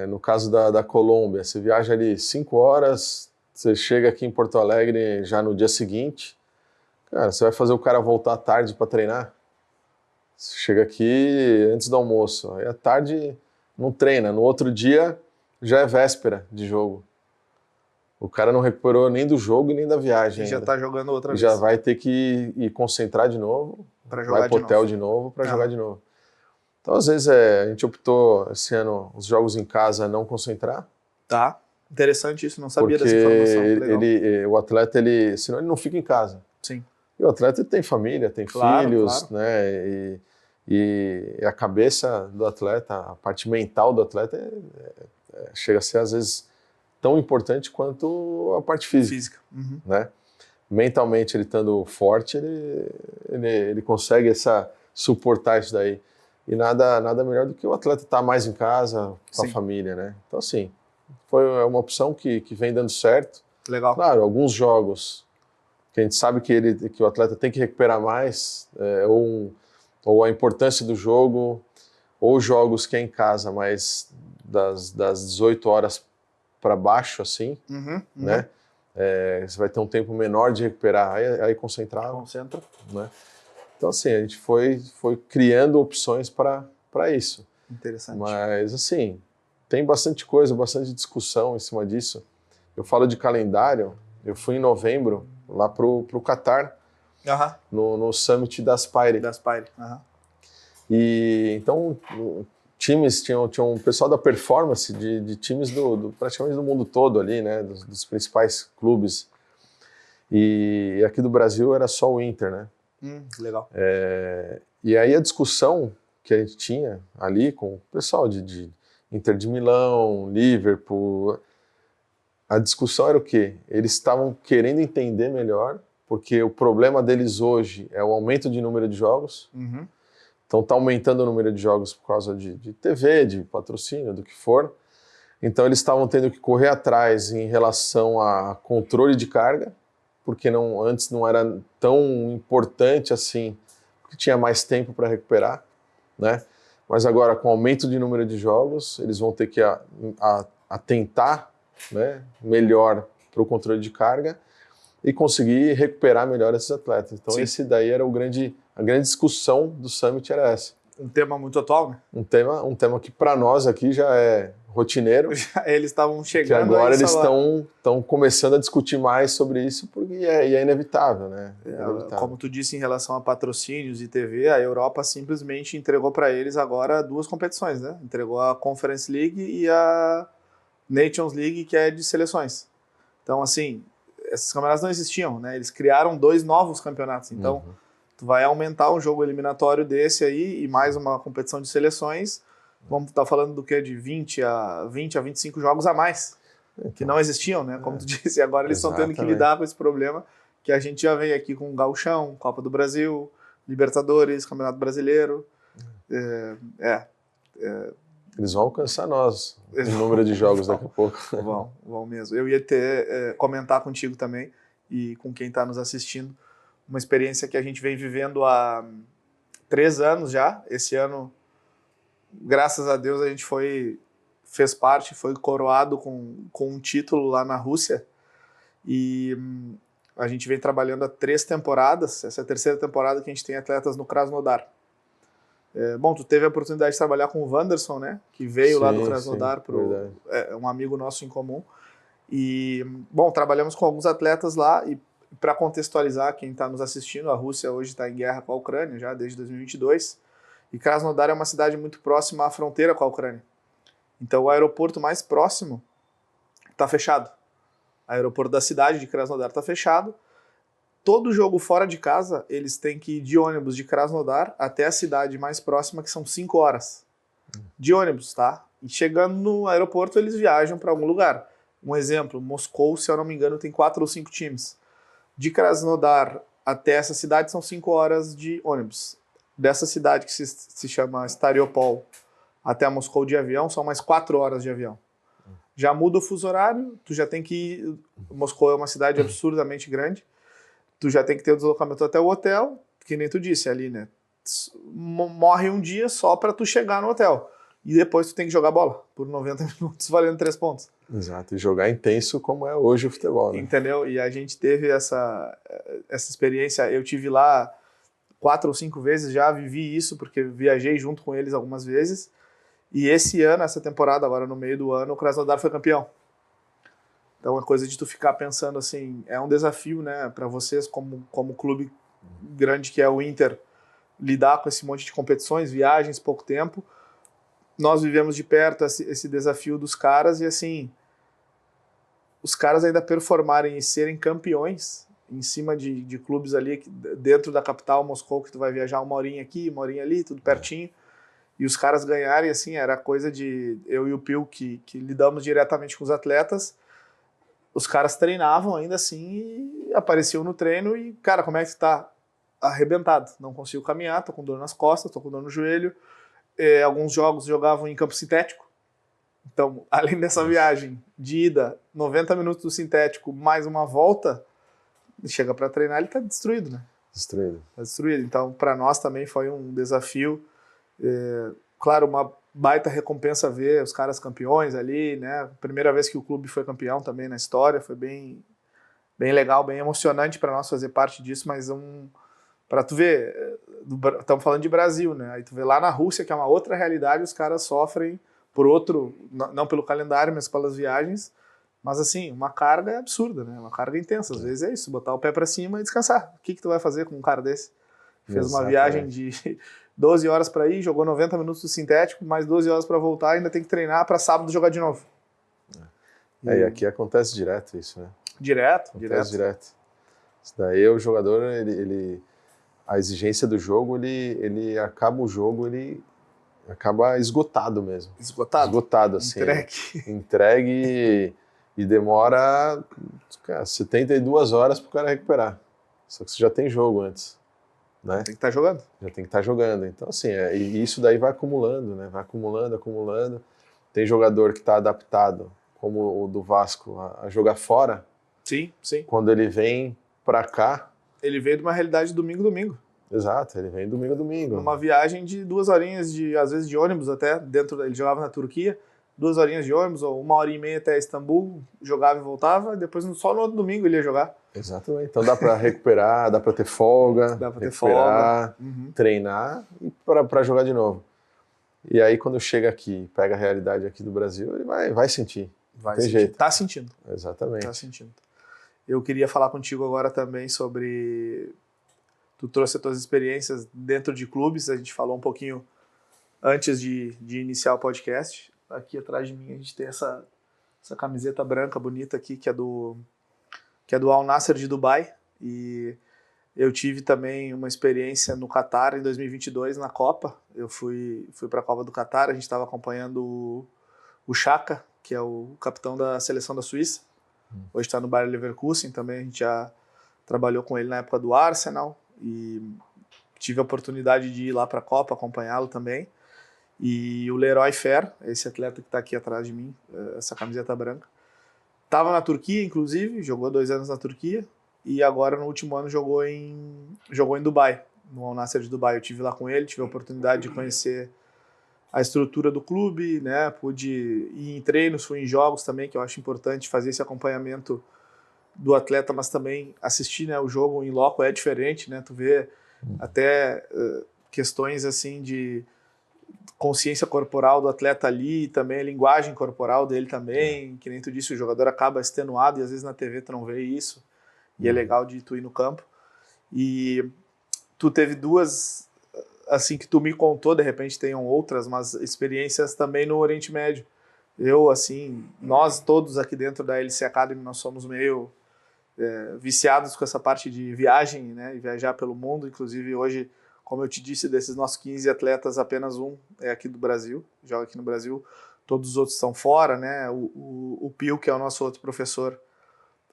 no caso da Colômbia, você viaja ali 5 horas, você chega aqui em Porto Alegre já no dia seguinte, cara, você vai fazer o cara voltar à tarde para treinar? Você chega aqui antes do almoço, aí à tarde não treina, no outro dia já é véspera de jogo. O cara não recuperou nem do jogo e nem da viagem. E já está jogando outra vez. Já vai ter que ir concentrar de novo, vai pro hotel de novo para jogar de novo. Então, às vezes, a gente optou esse ano os jogos em casa não concentrar. Tá, interessante isso, não sabia dessa informação. O atleta, senão ele não fica em casa. Sim. E o atleta tem família, tem filhos, claro. Né? E a cabeça do atleta, a parte mental do atleta chega a ser, às vezes, tão importante quanto a parte física. Né? Mentalmente, ele estando forte, ele consegue suportar isso daí. E nada melhor do que o atleta estar mais em casa, com a família, né? Então, assim, foi uma opção que vem dando certo. Legal. Claro, alguns jogos que a gente sabe que o atleta tem que recuperar mais, ou a importância do jogo, ou jogos que é em casa, mas das 18 horas para baixo, assim, né? Você vai ter um tempo menor de recuperar, aí concentra. Né? Então, assim, a gente foi criando opções para isso. Interessante. Mas, assim, tem bastante coisa, bastante discussão em cima disso. Eu falo de calendário, eu fui em novembro lá pro Catar, no Summit da Aspire. E, então, times, tinha um pessoal da performance de times praticamente do mundo todo ali, né, dos principais clubes. E aqui do Brasil era só o Inter, né? Legal. E aí a discussão que a gente tinha ali com o pessoal de Inter de Milão, Liverpool, a discussão era o quê? Eles estavam querendo entender melhor, porque o problema deles hoje é o aumento de número de jogos. Uhum. Então está aumentando o número de jogos por causa de TV, de patrocínio, do que for. Então eles estavam tendo que correr atrás em relação a controle de carga, porque antes não era tão importante assim, porque tinha mais tempo para recuperar, né? Mas agora, com o aumento de número de jogos, eles vão ter que atentar, né, melhor para o controle de carga e conseguir recuperar melhor esses atletas. Então esse daí era a grande discussão do Summit, era essa. Um tema muito atual, né? Um tema que para nós aqui já é rotineiro. Eles estavam chegando. Que agora eles estão começando a discutir mais sobre isso, porque é inevitável, né? Inevitável. Como tu disse em relação a patrocínios e TV, a Europa simplesmente entregou para eles agora 2 competições, né? Entregou a Conference League e a Nations League, que é de seleções. Então, assim, esses campeonatos não existiam, né? Eles criaram 2 novos campeonatos. Então, tu vai aumentar um jogo eliminatório desse aí e mais uma competição de seleções. Vamos estar falando do que? De 20 a 25 jogos a mais, que não existiam, né? Como tu disse, e agora eles estão tendo que lidar com esse problema que a gente já vem aqui com o Gauchão, Copa do Brasil, Libertadores, Campeonato Brasileiro. Eles vão alcançar nós, o número de jogos daqui a pouco. Vão mesmo. Eu ia comentar contigo também e com quem está nos assistindo, uma experiência que a gente vem vivendo há 3 anos já. Esse ano, graças a Deus, a gente fez parte, foi coroado com um título lá na Rússia, e a gente vem trabalhando há 3 temporadas, essa é a 3ª temporada que a gente tem atletas no Krasnodar. Bom, tu teve a oportunidade de trabalhar com o Wanderson, né, que veio lá do Krasnodar, um amigo nosso em comum, e, bom, trabalhamos com alguns atletas lá, e para contextualizar quem está nos assistindo, a Rússia hoje está em guerra com a Ucrânia, já desde 2022, e Krasnodar é uma cidade muito próxima à fronteira com a Ucrânia. Então o aeroporto mais próximo está fechado. O aeroporto da cidade de Krasnodar está fechado. Todo jogo fora de casa, eles têm que ir de ônibus de Krasnodar até a cidade mais próxima, que são 5 horas. De ônibus, tá? E chegando no aeroporto, eles viajam para algum lugar. Um exemplo, Moscou, se eu não me engano, tem 4 ou 5 times. De Krasnodar até essa cidade são 5 horas de ônibus. Dessa cidade que se chama Stariopol até Moscou de avião, são mais 4 horas de avião. Já muda o fuso horário, tu já tem que ir... Moscou é uma cidade absurdamente grande, tu já tem que ter o deslocamento até o hotel, que nem tu disse ali, né? Morre um dia só para tu chegar no hotel. E depois tu tem que jogar bola por 90 minutos, valendo 3 pontos. Exato, e jogar intenso como é hoje o futebol, né? Entendeu? E a gente teve essa experiência, eu tive lá 4 ou 5 vezes, já vivi isso, porque viajei junto com eles algumas vezes, e esse ano, essa temporada, agora no meio do ano, o Krasnodar foi campeão. Então é coisa de tu ficar pensando assim, é um desafio, né, para vocês como clube grande que é o Inter, lidar com esse monte de competições, viagens, pouco tempo. Nós vivemos de perto esse desafio dos caras, e assim, os caras ainda performarem e serem campeões em cima de clubes ali dentro da capital, Moscou, que tu vai viajar 1 horinha aqui, 1 horinha ali, tudo pertinho, e os caras ganharem, assim, era coisa de... Eu e o Pio, que lidamos diretamente com os atletas, os caras treinavam ainda assim, e apareciam no treino e, cara, como é que tu tá? Arrebentado, não consigo caminhar, tô com dor nas costas, tô com dor no joelho. Alguns jogos jogavam em campo sintético, então, além dessa viagem de ida, 90 minutos do sintético, mais uma volta, chega para treinar, ele tá destruído, né? Tá destruído. Então, para nós também foi um desafio. Claro, uma baita recompensa ver os caras campeões ali, né? Primeira vez que o clube foi campeão também na história, foi bem legal, bem emocionante para nós fazer parte disso, mas para tu ver, estamos falando de Brasil, né? Aí tu vê lá na Rússia, que é uma outra realidade, os caras sofrem por outro, não pelo calendário, mas pelas viagens. Mas assim, uma carga absurda, né? Uma carga intensa. Às vezes é isso, botar o pé para cima e descansar. O que tu vai fazer com um cara desse? Fez uma viagem de 12 horas para ir, jogou 90 minutos do sintético, mais 12 horas para voltar, ainda tem que treinar para sábado jogar de novo. E aqui acontece direto isso, né? Direto. Isso daí o jogador, a exigência do jogo, ele acaba o jogo, ele acaba esgotado mesmo. Esgotado, assim. Entregue. E demora, cara, 72 horas para o cara recuperar. Só que você já tem jogo antes, né? Tem que estar jogando. Já tem que estar jogando. Então, assim, e isso daí vai acumulando, né? Vai acumulando, acumulando. Tem jogador que está adaptado, como o do Vasco, a jogar fora. Sim, sim. Quando ele vem para cá... Ele veio de uma realidade domingo. Exato, ele vem domingo. Numa viagem de 2 horinhas, às vezes de ônibus até, ele jogava na Turquia, 2 horinhas de ônibus, ou 1h30 até Istambul, jogava e voltava, depois só no outro domingo ele ia jogar. Exatamente, então dá para recuperar, dá para ter folga, dá para ter folga, treinar e para jogar de novo. E aí quando chega aqui, pega a realidade aqui do Brasil, ele vai sentir. Vai tem sentir. jeito. Tá sentindo. Exatamente. Tá sentindo. Eu queria falar contigo agora também sobre... Tu trouxe as tuas experiências dentro de clubes, a gente falou um pouquinho antes de iniciar o podcast. Aqui atrás de mim a gente tem essa camiseta branca bonita aqui, que é do Al Nassr de Dubai. E eu tive também uma experiência no Catar em 2022, na Copa. Eu fui para a Copa do Catar, a gente estava acompanhando o Xhaka, que é o capitão da seleção da Suíça. Hoje está no Bayer Leverkusen também, a gente já trabalhou com ele na época do Arsenal. E tive a oportunidade de ir lá para a Copa, acompanhá-lo também. E o Leroy Fer, esse atleta que está aqui atrás de mim, essa camiseta branca, estava na Turquia, inclusive, jogou 2 anos na Turquia, e agora no último ano jogou em Dubai, no Al Nassr de Dubai. Eu tive lá com ele, tive a oportunidade de conhecer a estrutura do clube, né? Pude ir em treinos, fui em jogos também, que eu acho importante fazer esse acompanhamento do atleta, mas também assistir, né, o jogo em loco é diferente, né? Tu vê até questões assim de consciência corporal do atleta ali, também a linguagem corporal dele também, que nem tu disse, o jogador acaba extenuado e às vezes na TV tu não vê isso, e é legal de tu ir no campo. E tu teve 2, assim, que tu me contou, de repente tenham outras, mas experiências também no Oriente Médio. Eu, assim, nós todos aqui dentro da LC Academy, nós somos meio viciados com essa parte de viagem, né, e viajar pelo mundo. Inclusive hoje, como eu te disse, desses nossos 15 atletas, apenas um é aqui do Brasil, joga aqui no Brasil, todos os outros estão fora, né? O Pio, que é o nosso outro professor,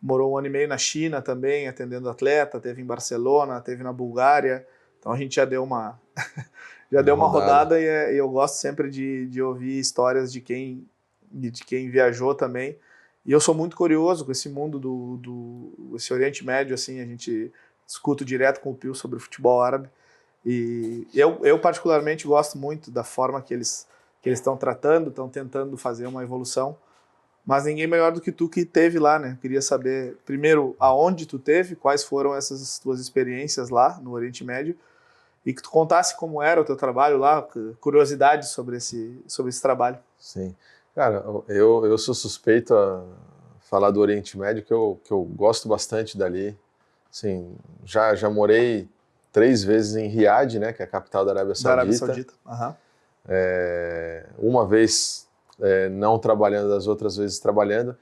morou 1 ano e meio na China também, atendendo atleta, teve em Barcelona, teve na Bulgária, então a gente já deu uma rodada e eu gosto sempre de ouvir histórias de quem viajou também. E eu sou muito curioso com esse mundo esse Oriente Médio, assim, a gente discuto direto com o Pio sobre o futebol árabe. E eu particularmente gosto muito da forma que eles estão tratando, estão tentando fazer uma evolução. Mas ninguém melhor do que tu que teve lá, né? Queria saber, primeiro, aonde tu teve, quais foram essas tuas experiências lá no Oriente Médio, e que tu contasse como era o teu trabalho lá, curiosidades sobre esse trabalho. Sim. Cara, eu sou suspeito a falar do Oriente Médio, que eu gosto bastante dali. Assim, já morei 3 vezes em Riad, né, que é a capital da Arábia Saudita. Da Arábia Saudita. Uhum. Uma vez não trabalhando, das outras vezes trabalhando.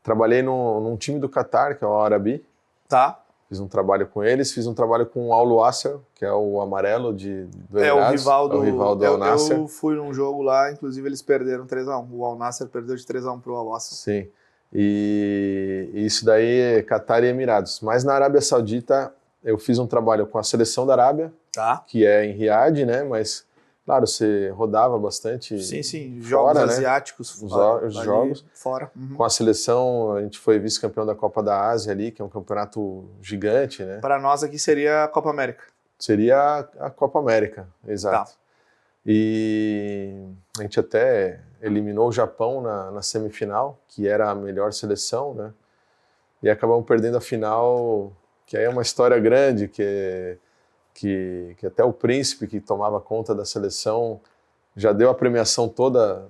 Trabalhei num time do Catar, que é o Al Arabi. Tá. Fiz um trabalho com eles, fiz um trabalho com o Al Nassr, que é o amarelo do Emirados. O rival do Al Nassr. Eu fui num jogo lá, inclusive eles perderam 3-1. O Al Nassr perdeu de 3-1 pro Al Nassr. Sim. E isso daí é Catar e Emirados. Mas na Arábia Saudita eu fiz um trabalho com a seleção da Arábia, tá, que é em Riad, né? Mas, claro, você rodava bastante. Sim, fora, jogos né? asiáticos. Os jogos. Fora. Uhum. Com a seleção, a gente foi vice-campeão da Copa da Ásia ali, que é um campeonato gigante, né? Para nós aqui seria a Copa América. Seria a Copa América, exato. Tá. E a gente até eliminou o Japão na semifinal, que era a melhor seleção, né? E acabamos perdendo a final, que aí é uma história grande, que até o príncipe que tomava conta da seleção já deu a premiação toda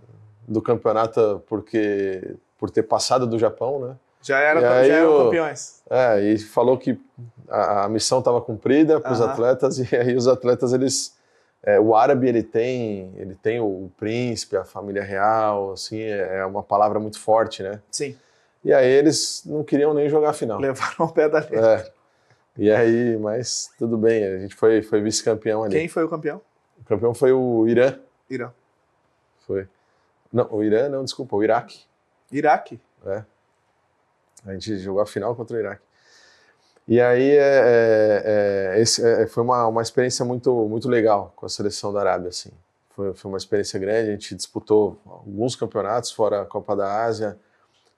do campeonato por ter passado do Japão, né? Já eram campeões. E falou que a missão estava cumprida para os atletas, e aí os atletas, o árabe, ele tem o príncipe, a família real, assim, é uma palavra muito forte, né? Sim. E aí eles não queriam nem jogar a final. Levaram o pé da letra. E aí, mas tudo bem, a gente foi vice-campeão ali. Quem foi o campeão? O campeão foi o Irã. Irã. Foi. Não, o Irã não, desculpa, o Iraque. Iraque? É. A gente jogou a final contra o Iraque. E aí foi uma experiência muito legal com a seleção da Arábia, assim. Foi uma experiência grande, a gente disputou alguns campeonatos fora a Copa da Ásia.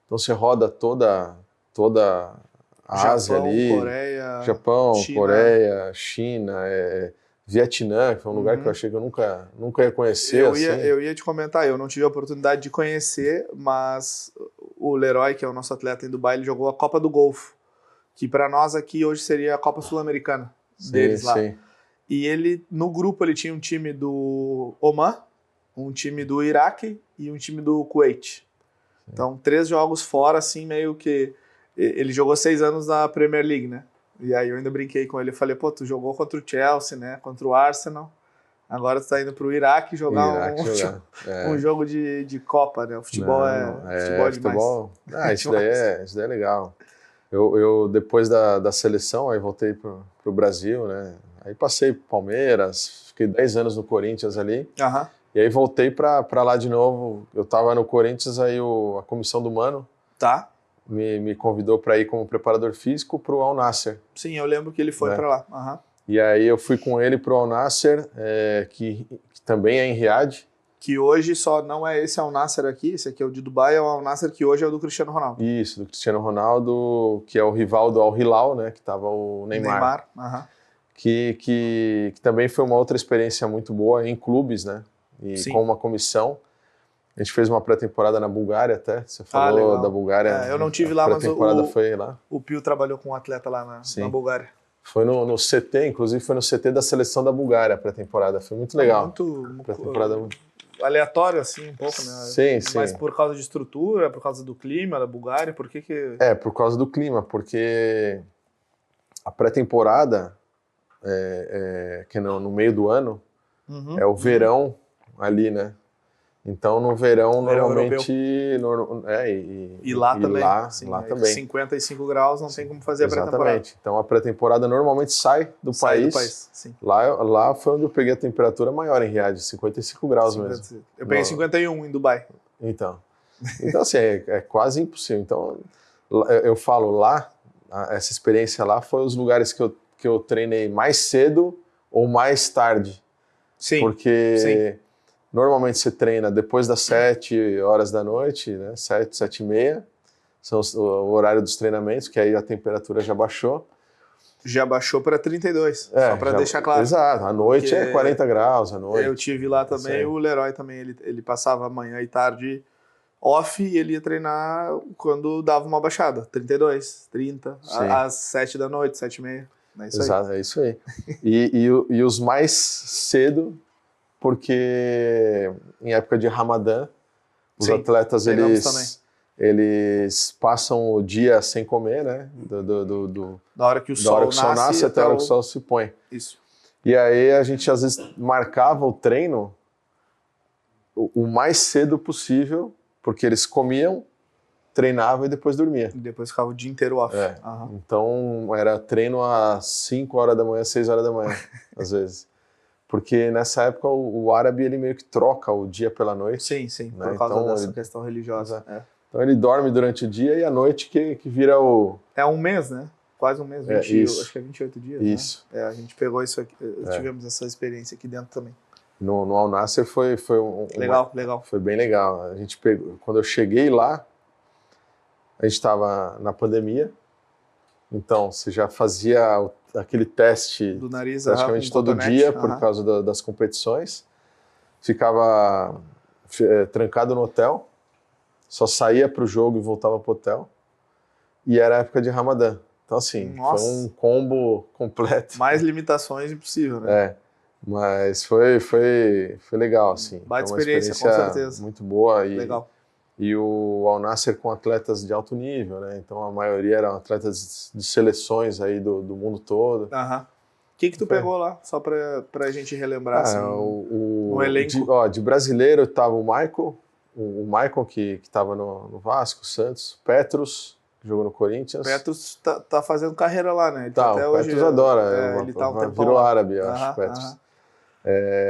Então você roda toda a Ásia ali. Coreia, Japão, China. Coreia, China, Vietnã, que foi um lugar que eu achei que eu nunca ia conhecer. Eu ia te comentar, eu não tive a oportunidade de conhecer, mas o Leroy, que é o nosso atleta em Dubai, ele jogou a Copa do Golfo, que para nós aqui hoje seria a Copa Sul-Americana deles lá. Sim. E ele, no grupo, ele tinha um time do Oman, um time do Iraque e um time do Kuwait. Então, 3 jogos fora, assim, meio que... Ele jogou 6 anos na Premier League, né? E aí eu ainda brinquei com ele, eu falei, pô, tu jogou contra o Chelsea, né? Contra o Arsenal. Agora tu tá indo pro Iraque jogar um jogo de Copa, né? O futebol futebol é demais. Isso daí é legal. Eu depois da seleção, aí voltei pro Brasil, né? Aí passei pro Palmeiras, fiquei 10 anos no Corinthians ali. E aí voltei para lá de novo. Eu tava no Corinthians, aí a comissão do Mano me convidou para ir como preparador físico pro Al Nassr. Sim, eu lembro que ele foi para lá. E aí eu fui com ele pro Al Nassr, que também é em Riad. Que hoje só não é esse Al Nassr aqui, esse aqui é o de Dubai, é o Al Nassr que hoje é o do Cristiano Ronaldo. Isso, do Cristiano Ronaldo, que é o rival do Al Hilal, né, que tava o Neymar. Que também foi uma outra experiência muito boa em clubes, né, e Sim. com uma comissão. A gente fez uma pré-temporada na Bulgária até, você falou da Bulgária. Eu não tive lá, mas foi lá. O Pio trabalhou com um atleta lá na Bulgária. Foi no CT, inclusive foi no CT da seleção da Bulgária a pré-temporada, foi muito legal. Muito aleatório assim um pouco, né? Sim. Mas por causa de estrutura, por causa do clima da Bulgária, por que? Por causa do clima, porque a pré-temporada, que no meio do ano, é o verão ali, né? Então no verão normalmente... E lá também. Lá também. 55 graus, não tem como fazer a pré-temporada. Exatamente. Então a pré-temporada normalmente sai do país. Sim. Lá foi onde eu peguei a temperatura maior em Riad, 55 graus mesmo. Eu peguei 51 em Dubai. Então assim, é quase impossível. Então eu falo lá, essa experiência lá foi os lugares que eu treinei mais cedo ou mais tarde. Sim. Porque... Normalmente você treina depois das 7 horas da noite, né? 7 e meia, são o horário dos treinamentos, que aí a temperatura já baixou. Já baixou para 32, só para deixar claro. Exato, à noite é 40 graus à noite. Eu tive lá também, o Leroy também, ele passava manhã e tarde off e ele ia treinar quando dava uma baixada, 32, 30, às 7 da noite, 7 e meia. Exato, é isso aí. E os mais cedo... porque em época de Ramadã, os atletas eles passam o dia sem comer, né? Da hora que o sol nasce até a hora que o sol se põe. Isso. E aí a gente às vezes marcava o treino o mais cedo possível, porque eles comiam, treinavam e depois dormiam. E depois ficava o dia inteiro off. Então era treino às 5 horas da manhã, 6 horas da manhã, às vezes. Porque nessa época o árabe ele meio que troca o dia pela noite. Sim, né? Por causa dessa questão religiosa. Então ele dorme durante o dia e à noite que vira o... É um mês, né? Quase um mês, acho que é 28 dias. Isso. Né? A gente pegou isso aqui, tivemos essa experiência aqui dentro também. No Al Nassr foi legal. Foi bem legal. A gente pegou, quando eu cheguei lá, a gente estava na pandemia, então você já fazia aquele teste do nariz, praticamente todo dia por causa das competições. Ficava trancado no hotel, só saía para o jogo e voltava para o hotel. E era época de Ramadã. Então, assim, foi um combo completo. Mais limitações impossível, né? Mas foi legal, assim. Baita experiência, com certeza. Muito boa. Legal. E o Al Nassr com atletas de alto nível, né? Então a maioria eram atletas de seleções aí do mundo todo. O que tu pegou lá? Só pra gente relembrar, assim, o elenco. De brasileiro tava o Michael que tava no Vasco, Santos, Petrus, que jogou no Corinthians. Petrus tá fazendo carreira lá, né? Ele até o Petrus adora. Ele tá um tempão virou lá. árabe, eu acho, Petrus.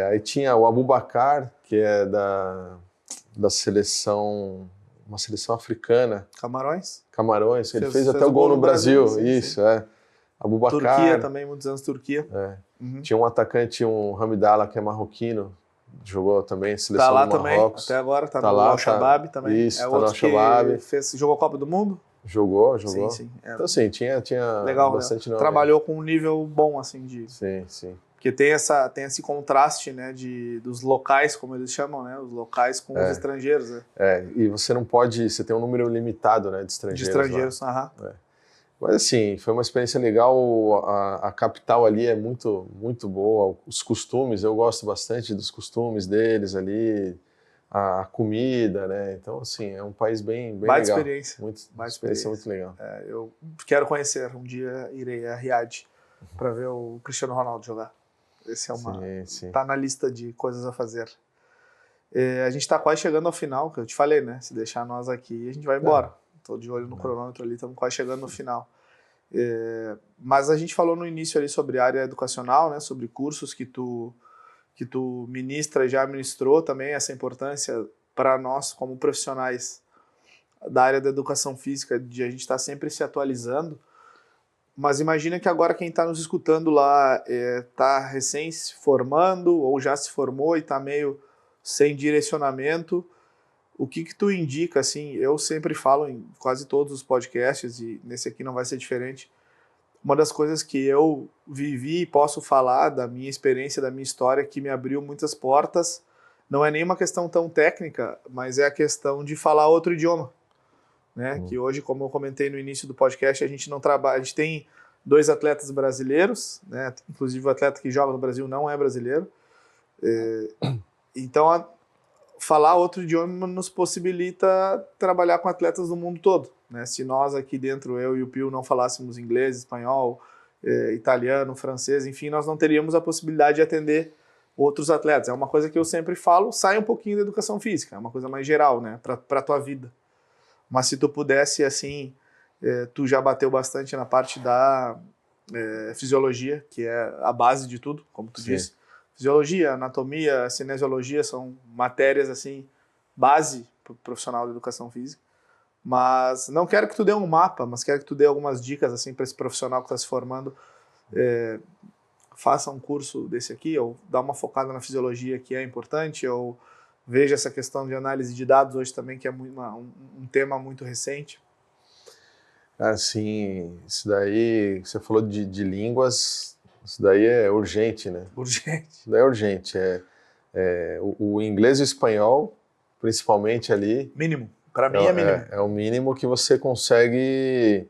Aí tinha o Abubakar, que é da seleção uma seleção africana. Camarões? Camarões, ele fez até o gol no Brasil, sim, isso, sim. Abubakar. Turquia também, muitos anos Turquia. Tinha um atacante, um Hamidallah, que é marroquino, jogou também seleção tá lá do Marrocos. Também, até agora, tá no lá, Al-Shabaab também. Isso, é tá outro no Al-Shabaab. Que jogou a Copa do Mundo? Jogou. Sim. Então, assim, tinha legal, bastante nome. Trabalhou com um nível bom, assim, de... Sim. Porque tem esse contraste, né, dos locais, como eles chamam, né, os locais com os estrangeiros, né? E você não pode, você tem um número limitado, né, de estrangeiros. Mas assim, foi uma experiência legal, a capital ali é muito, muito boa, os costumes, eu gosto bastante dos costumes deles ali, a comida, né, então assim, é um país bem legal. Experiência. Uma experiência muito legal. Eu quero conhecer, um dia irei a Riad para ver o Cristiano Ronaldo jogar. Esse tá na lista de coisas a fazer. A gente tá quase chegando ao final, que eu te falei, né? Se deixar nós aqui, a gente vai embora. Tô de olho no cronômetro ali, estamos quase chegando no final. Mas a gente falou no início ali sobre área educacional, né? Sobre cursos que tu ministra e já ministrou também, essa importância para nós como profissionais da área da educação física, de a gente estar sempre se atualizando. Mas imagina que agora quem está nos escutando lá está recém se formando ou já se formou e está meio sem direcionamento. O que tu indica? Assim, eu sempre falo em quase todos os podcasts e nesse aqui não vai ser diferente. Uma das coisas que eu vivi e posso falar da minha experiência, da minha história, que me abriu muitas portas, não é nenhuma questão tão técnica, mas é a questão de falar outro idioma. Né? Que hoje, como eu comentei no início do podcast, a gente não trabalha, a gente tem 2 atletas brasileiros, né? Inclusive o atleta que joga no Brasil não é brasileiro. Então, falar outro idioma nos possibilita trabalhar com atletas do mundo todo. Né? Se nós aqui dentro, eu e o Pio, não falássemos inglês, espanhol, italiano, francês, enfim, nós não teríamos a possibilidade de atender outros atletas. É uma coisa que eu sempre falo, sai um pouquinho da educação física, é uma coisa mais geral, né? Para a tua vida. Mas se tu pudesse, assim, tu já bateu bastante na parte da fisiologia, que é a base de tudo, como tu disse. Fisiologia, anatomia, cinesiologia são matérias, assim, base pro profissional de educação física. Mas não quero que tu dê um mapa, mas quero que tu dê algumas dicas, assim, para esse profissional que está se formando. Faça um curso desse aqui, ou dá uma focada na fisiologia, que é importante, ou veja essa questão de análise de dados hoje também, que é um tema muito recente. Sim, isso daí, você falou de línguas, isso daí é urgente, né? Urgente. Isso daí é urgente. O inglês e o espanhol, principalmente ali... Mínimo. Para mim é mínimo. É o mínimo que você consegue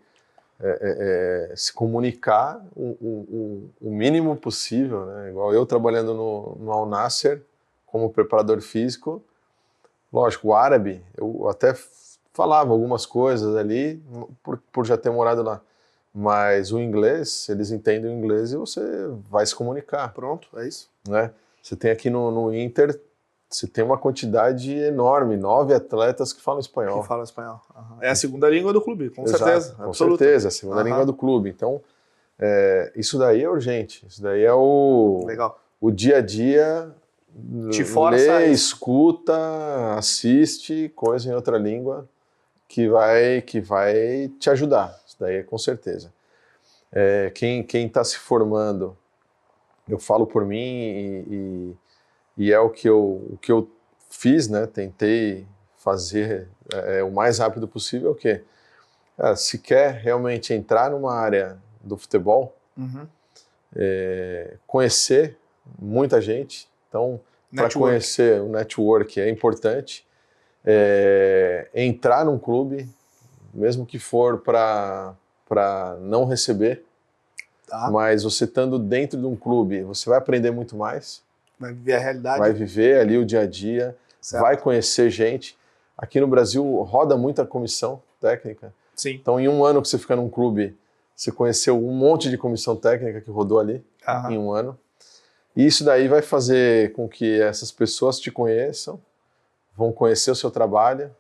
se comunicar o mínimo possível, né? Igual eu trabalhando no Al Nassr, como preparador físico, lógico, o árabe, eu até falava algumas coisas ali, por já ter morado lá, mas o inglês, eles entendem o inglês e você vai se comunicar. Pronto, é isso. Né? Você tem aqui no Inter, você tem uma quantidade enorme, 9 atletas que falam espanhol. Que falam espanhol. Uhum. É a segunda língua do clube, com Exato, certeza. Com certeza, a segunda língua do clube. Então, isso daí é urgente, isso daí é o dia a dia. Te força lê, escuta, assiste, coisa em outra língua que vai te ajudar. Isso daí é com certeza. Quem está se formando, eu falo por mim e é o que eu fiz, né? Tentei fazer o mais rápido possível. O quê? Se quer realmente entrar numa área do futebol, conhecer muita gente. Então, para conhecer o network é importante. Entrar num clube, mesmo que for para não receber, mas você estando dentro de um clube, você vai aprender muito mais. Vai viver a realidade. Vai viver ali o dia a dia, vai conhecer gente. Aqui no Brasil roda muita comissão técnica. Sim. Então, em um ano que você fica num clube, você conheceu um monte de comissão técnica que rodou ali em um ano. E isso daí vai fazer com que essas pessoas te conheçam, vão conhecer o seu trabalho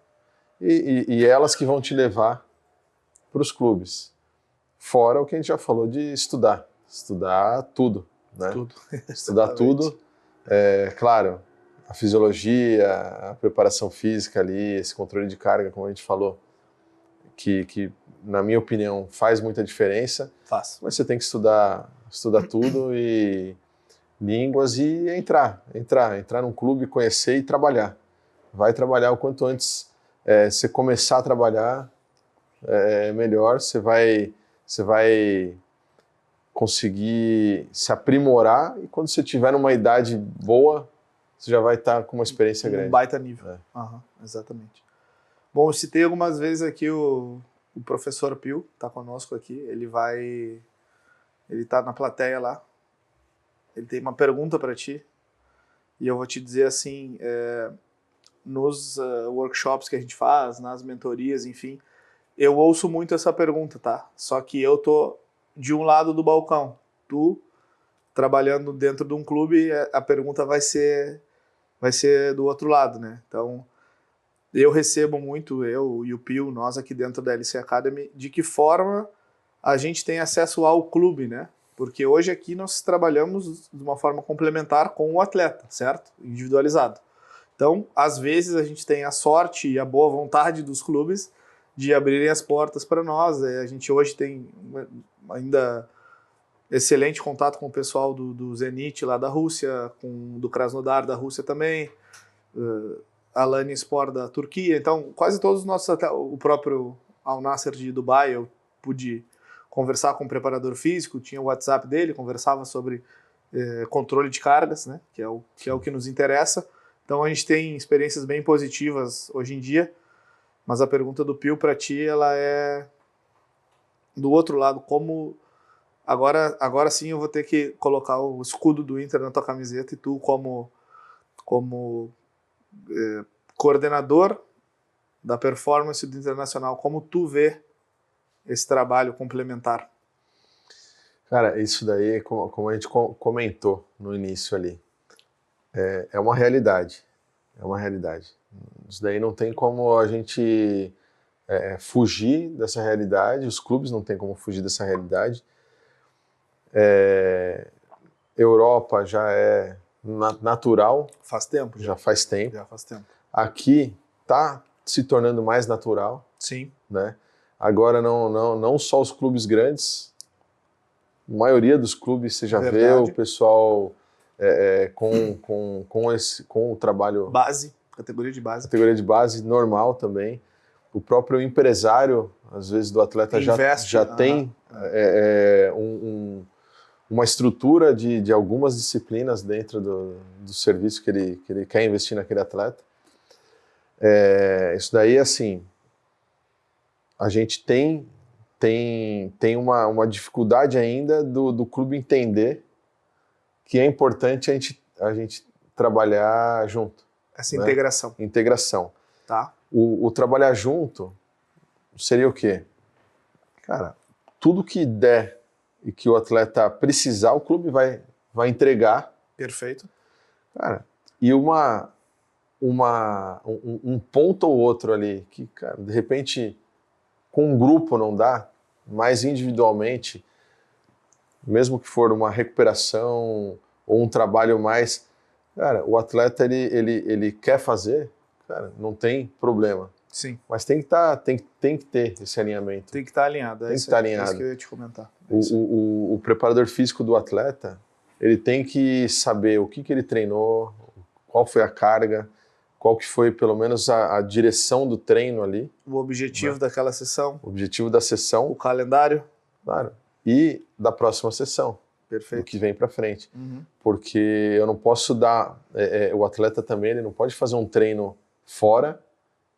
e elas que vão te levar para os clubes. Fora o que a gente já falou de estudar tudo, né? Tudo. Estudar tudo. Claro, a fisiologia, a preparação física ali, esse controle de carga, como a gente falou, que na minha opinião faz muita diferença. Faz. Mas você tem que estudar tudo e línguas e entrar num clube, conhecer e trabalhar. Vai trabalhar o quanto antes você começar a trabalhar, melhor, você vai conseguir se aprimorar e quando você tiver numa idade boa, você já vai estar com uma experiência grande. Um baita nível. Exatamente. Bom, eu citei algumas vezes aqui o professor Pio, está conosco aqui, ele está na plateia lá, ele tem uma pergunta para ti, e eu vou te dizer assim, nos workshops que a gente faz, nas mentorias, enfim, eu ouço muito essa pergunta, tá? Só que eu tô de um lado do balcão, tu trabalhando dentro de um clube, a pergunta vai ser do outro lado, né? Então, eu recebo muito, eu e o Pio, nós aqui dentro da LC Academy, de que forma a gente tem acesso ao clube, né? Porque hoje aqui nós trabalhamos de uma forma complementar com o atleta, certo? Individualizado. Então, às vezes a gente tem a sorte e a boa vontade dos clubes de abrirem as portas para nós. A gente hoje tem ainda excelente contato com o pessoal do Zenit lá da Rússia, do Krasnodar da Rússia também, Alanya Sport da Turquia. Então, quase todos os nossos atletas, o próprio Al Nassr de Dubai, eu pude conversar com o preparador físico, tinha o WhatsApp dele, conversava sobre controle de cargas, né, que é o que nos interessa. Então a gente tem experiências bem positivas hoje em dia, mas a pergunta do Pio para ti, ela é do outro lado, como agora sim eu vou ter que colocar o escudo do Inter na tua camiseta e tu como coordenador da performance do Internacional, como tu vê esse trabalho complementar? Cara, isso daí, como a gente comentou no início ali, é uma realidade. É uma realidade. Isso daí não tem como a gente fugir dessa realidade, os clubes não tem como fugir dessa realidade. Europa já é natural. Faz tempo. Já faz tempo. Já faz tempo. Aqui está se tornando mais natural. Sim. Né? Agora não só os clubes grandes, a maioria dos clubes você já vê o pessoal com o trabalho... Categoria de base. Categoria de base normal também. O próprio empresário, às vezes, do atleta já tem uma estrutura de algumas disciplinas dentro do serviço que ele quer investir naquele atleta. Isso daí, assim, a gente tem uma dificuldade ainda do clube entender que é importante a gente trabalhar junto. Essa integração. Integração. Tá. O trabalhar junto seria o quê? Cara, tudo que der e que o atleta precisar, o clube vai entregar. Perfeito. Cara, e um ponto ou outro ali, que, cara, de repente, com um grupo não dá, mas individualmente, mesmo que for uma recuperação ou um trabalho mais... Cara, o atleta, ele quer fazer, cara, não tem problema. Sim. Mas tem que ter esse alinhamento. Tem que estar alinhado. Tem que estar alinhado. É isso que eu ia te comentar. O preparador físico do atleta, ele tem que saber o que ele treinou, qual foi a carga, qual que foi, pelo menos, a direção do treino ali. O objetivo daquela sessão. O objetivo da sessão. O calendário. Claro. E da próxima sessão. Perfeito. Do que vem para frente. Uhum. Porque eu não posso dar... o atleta também, ele não pode fazer um treino fora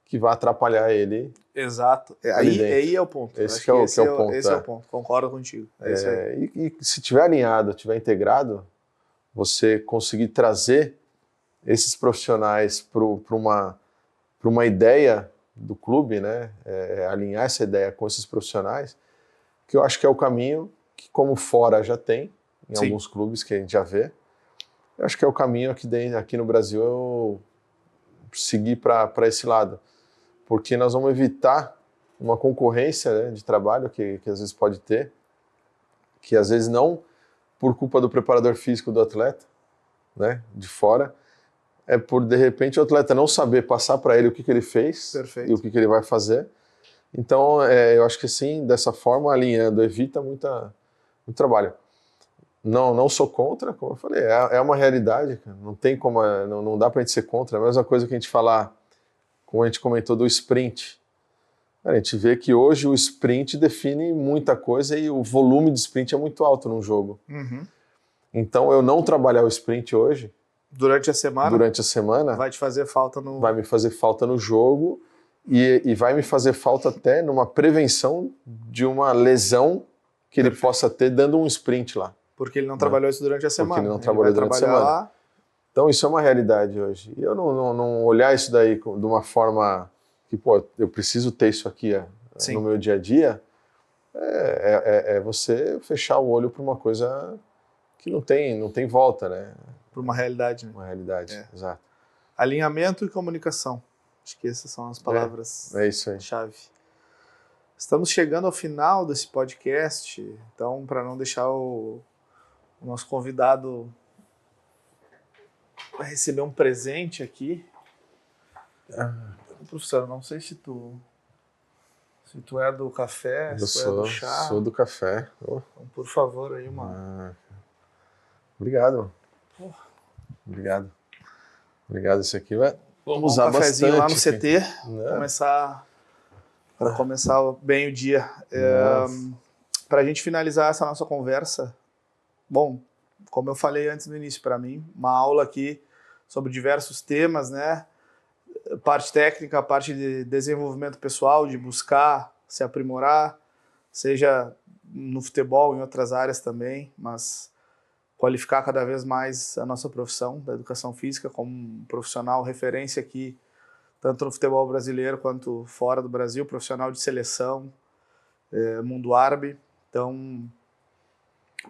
que vai atrapalhar ele. Exato. Aí é o ponto. Esse é o ponto. Esse é o ponto. Concordo contigo. Isso aí. E se estiver alinhado, estiver integrado, você conseguir trazer esses profissionais para uma ideia do clube, né? Alinhar essa ideia com esses profissionais, que eu acho que é o caminho que, como fora já tem, em Sim. alguns clubes que a gente já vê, eu acho que é o caminho aqui no Brasil eu seguir para esse lado. Porque nós vamos evitar uma concorrência, né, de trabalho que às vezes pode ter, que às vezes não por culpa do preparador físico do atleta, né, de fora, é por, de repente, o atleta não saber passar para ele o que ele fez. Perfeito. E o que ele vai fazer. Então, eu acho que assim, dessa forma, alinhando, evita muito trabalho. Não sou contra, como eu falei, é uma realidade, cara. Não tem como, não dá pra gente ser contra. É a mesma coisa que a gente falar, como a gente comentou do sprint. A gente vê que hoje o sprint define muita coisa e o volume de sprint é muito alto num jogo. Uhum. Então, eu não trabalhar o sprint hoje, durante a semana, vai te fazer falta vai me fazer falta no jogo e vai me fazer falta até numa prevenção de uma lesão que ele possa ter dando um sprint lá. Porque ele não trabalhou isso durante a semana. Porque ele não trabalhou durante a semana. Lá. Então isso é uma realidade hoje. E eu não olhar isso daí de uma forma que, pô, eu preciso ter isso aqui no meu dia a dia, é você fechar o olho para uma coisa que não tem volta, né? Para uma realidade, né? Uma realidade, exato. Alinhamento e comunicação. Acho que essas são as palavras isso aí. chave. Estamos chegando ao final desse podcast, então para não deixar o nosso convidado receber um presente aqui. Professor, não sei se tu é do café, se tu é do chá. Sou do café. Então, por favor, aí uma... Obrigado. Obrigado. Isso aqui vai... Vamos usar cafezinho bastante lá no CT, para começar bem o dia. Para a gente finalizar essa nossa conversa, bom, como eu falei antes no início, para mim, uma aula aqui sobre diversos temas, né? Parte técnica, parte de desenvolvimento pessoal, de buscar se aprimorar, seja no futebol, em outras áreas também, mas qualificar cada vez mais a nossa profissão da educação física como um profissional referência aqui, tanto no futebol brasileiro quanto fora do Brasil, profissional de seleção, mundo árabe. Então,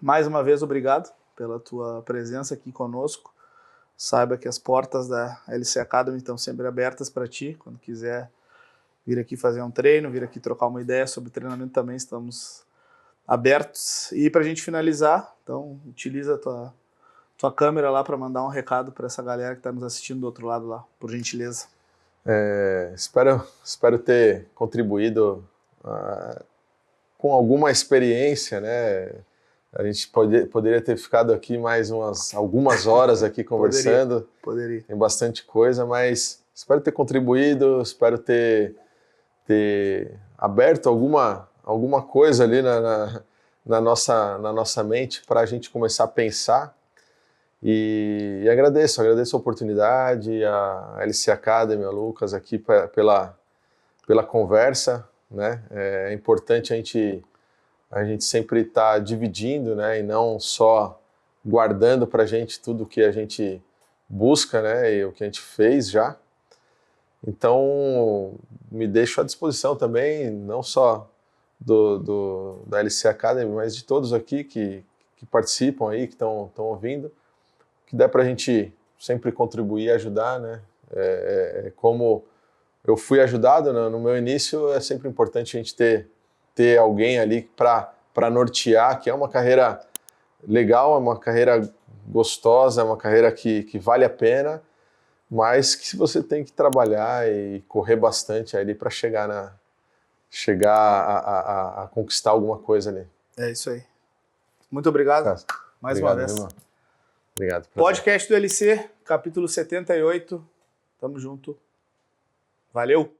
mais uma vez, obrigado pela tua presença aqui conosco. Saiba que as portas da LC Academy estão sempre abertas para ti. Quando quiser vir aqui fazer um treino, vir aqui trocar uma ideia sobre treinamento, também estamos abertos. E para a gente finalizar, então, utiliza a tua câmera lá para mandar um recado para essa galera que está nos assistindo do outro lado lá, por gentileza. Espero ter contribuído com alguma experiência, né? A gente poderia ter ficado aqui mais algumas horas aqui conversando. Poderia. Tem bastante coisa, mas espero ter contribuído, espero ter aberto alguma coisa ali na nossa mente para a gente começar a pensar. E agradeço a oportunidade, a LC Academy, a Lucas aqui pela conversa, né? É importante a gente sempre estar dividindo, né? E não só guardando para a gente tudo o que a gente busca, né? E o que a gente fez já. Então, me deixo à disposição também, não só da LC Academy, mas de todos aqui que participam aí, que estão ouvindo, que dá para a gente sempre contribuir e ajudar, né? Como eu fui ajudado no meu início, é sempre importante a gente ter alguém ali para nortear, que é uma carreira legal, é uma carreira gostosa, é uma carreira que vale a pena, mas que você tem que trabalhar e correr bastante ali para chegar a conquistar alguma coisa ali. É isso aí. Muito obrigado. Mais uma vez. Irmão. Obrigado. Podcast do LC, capítulo 78. Tamo junto. Valeu!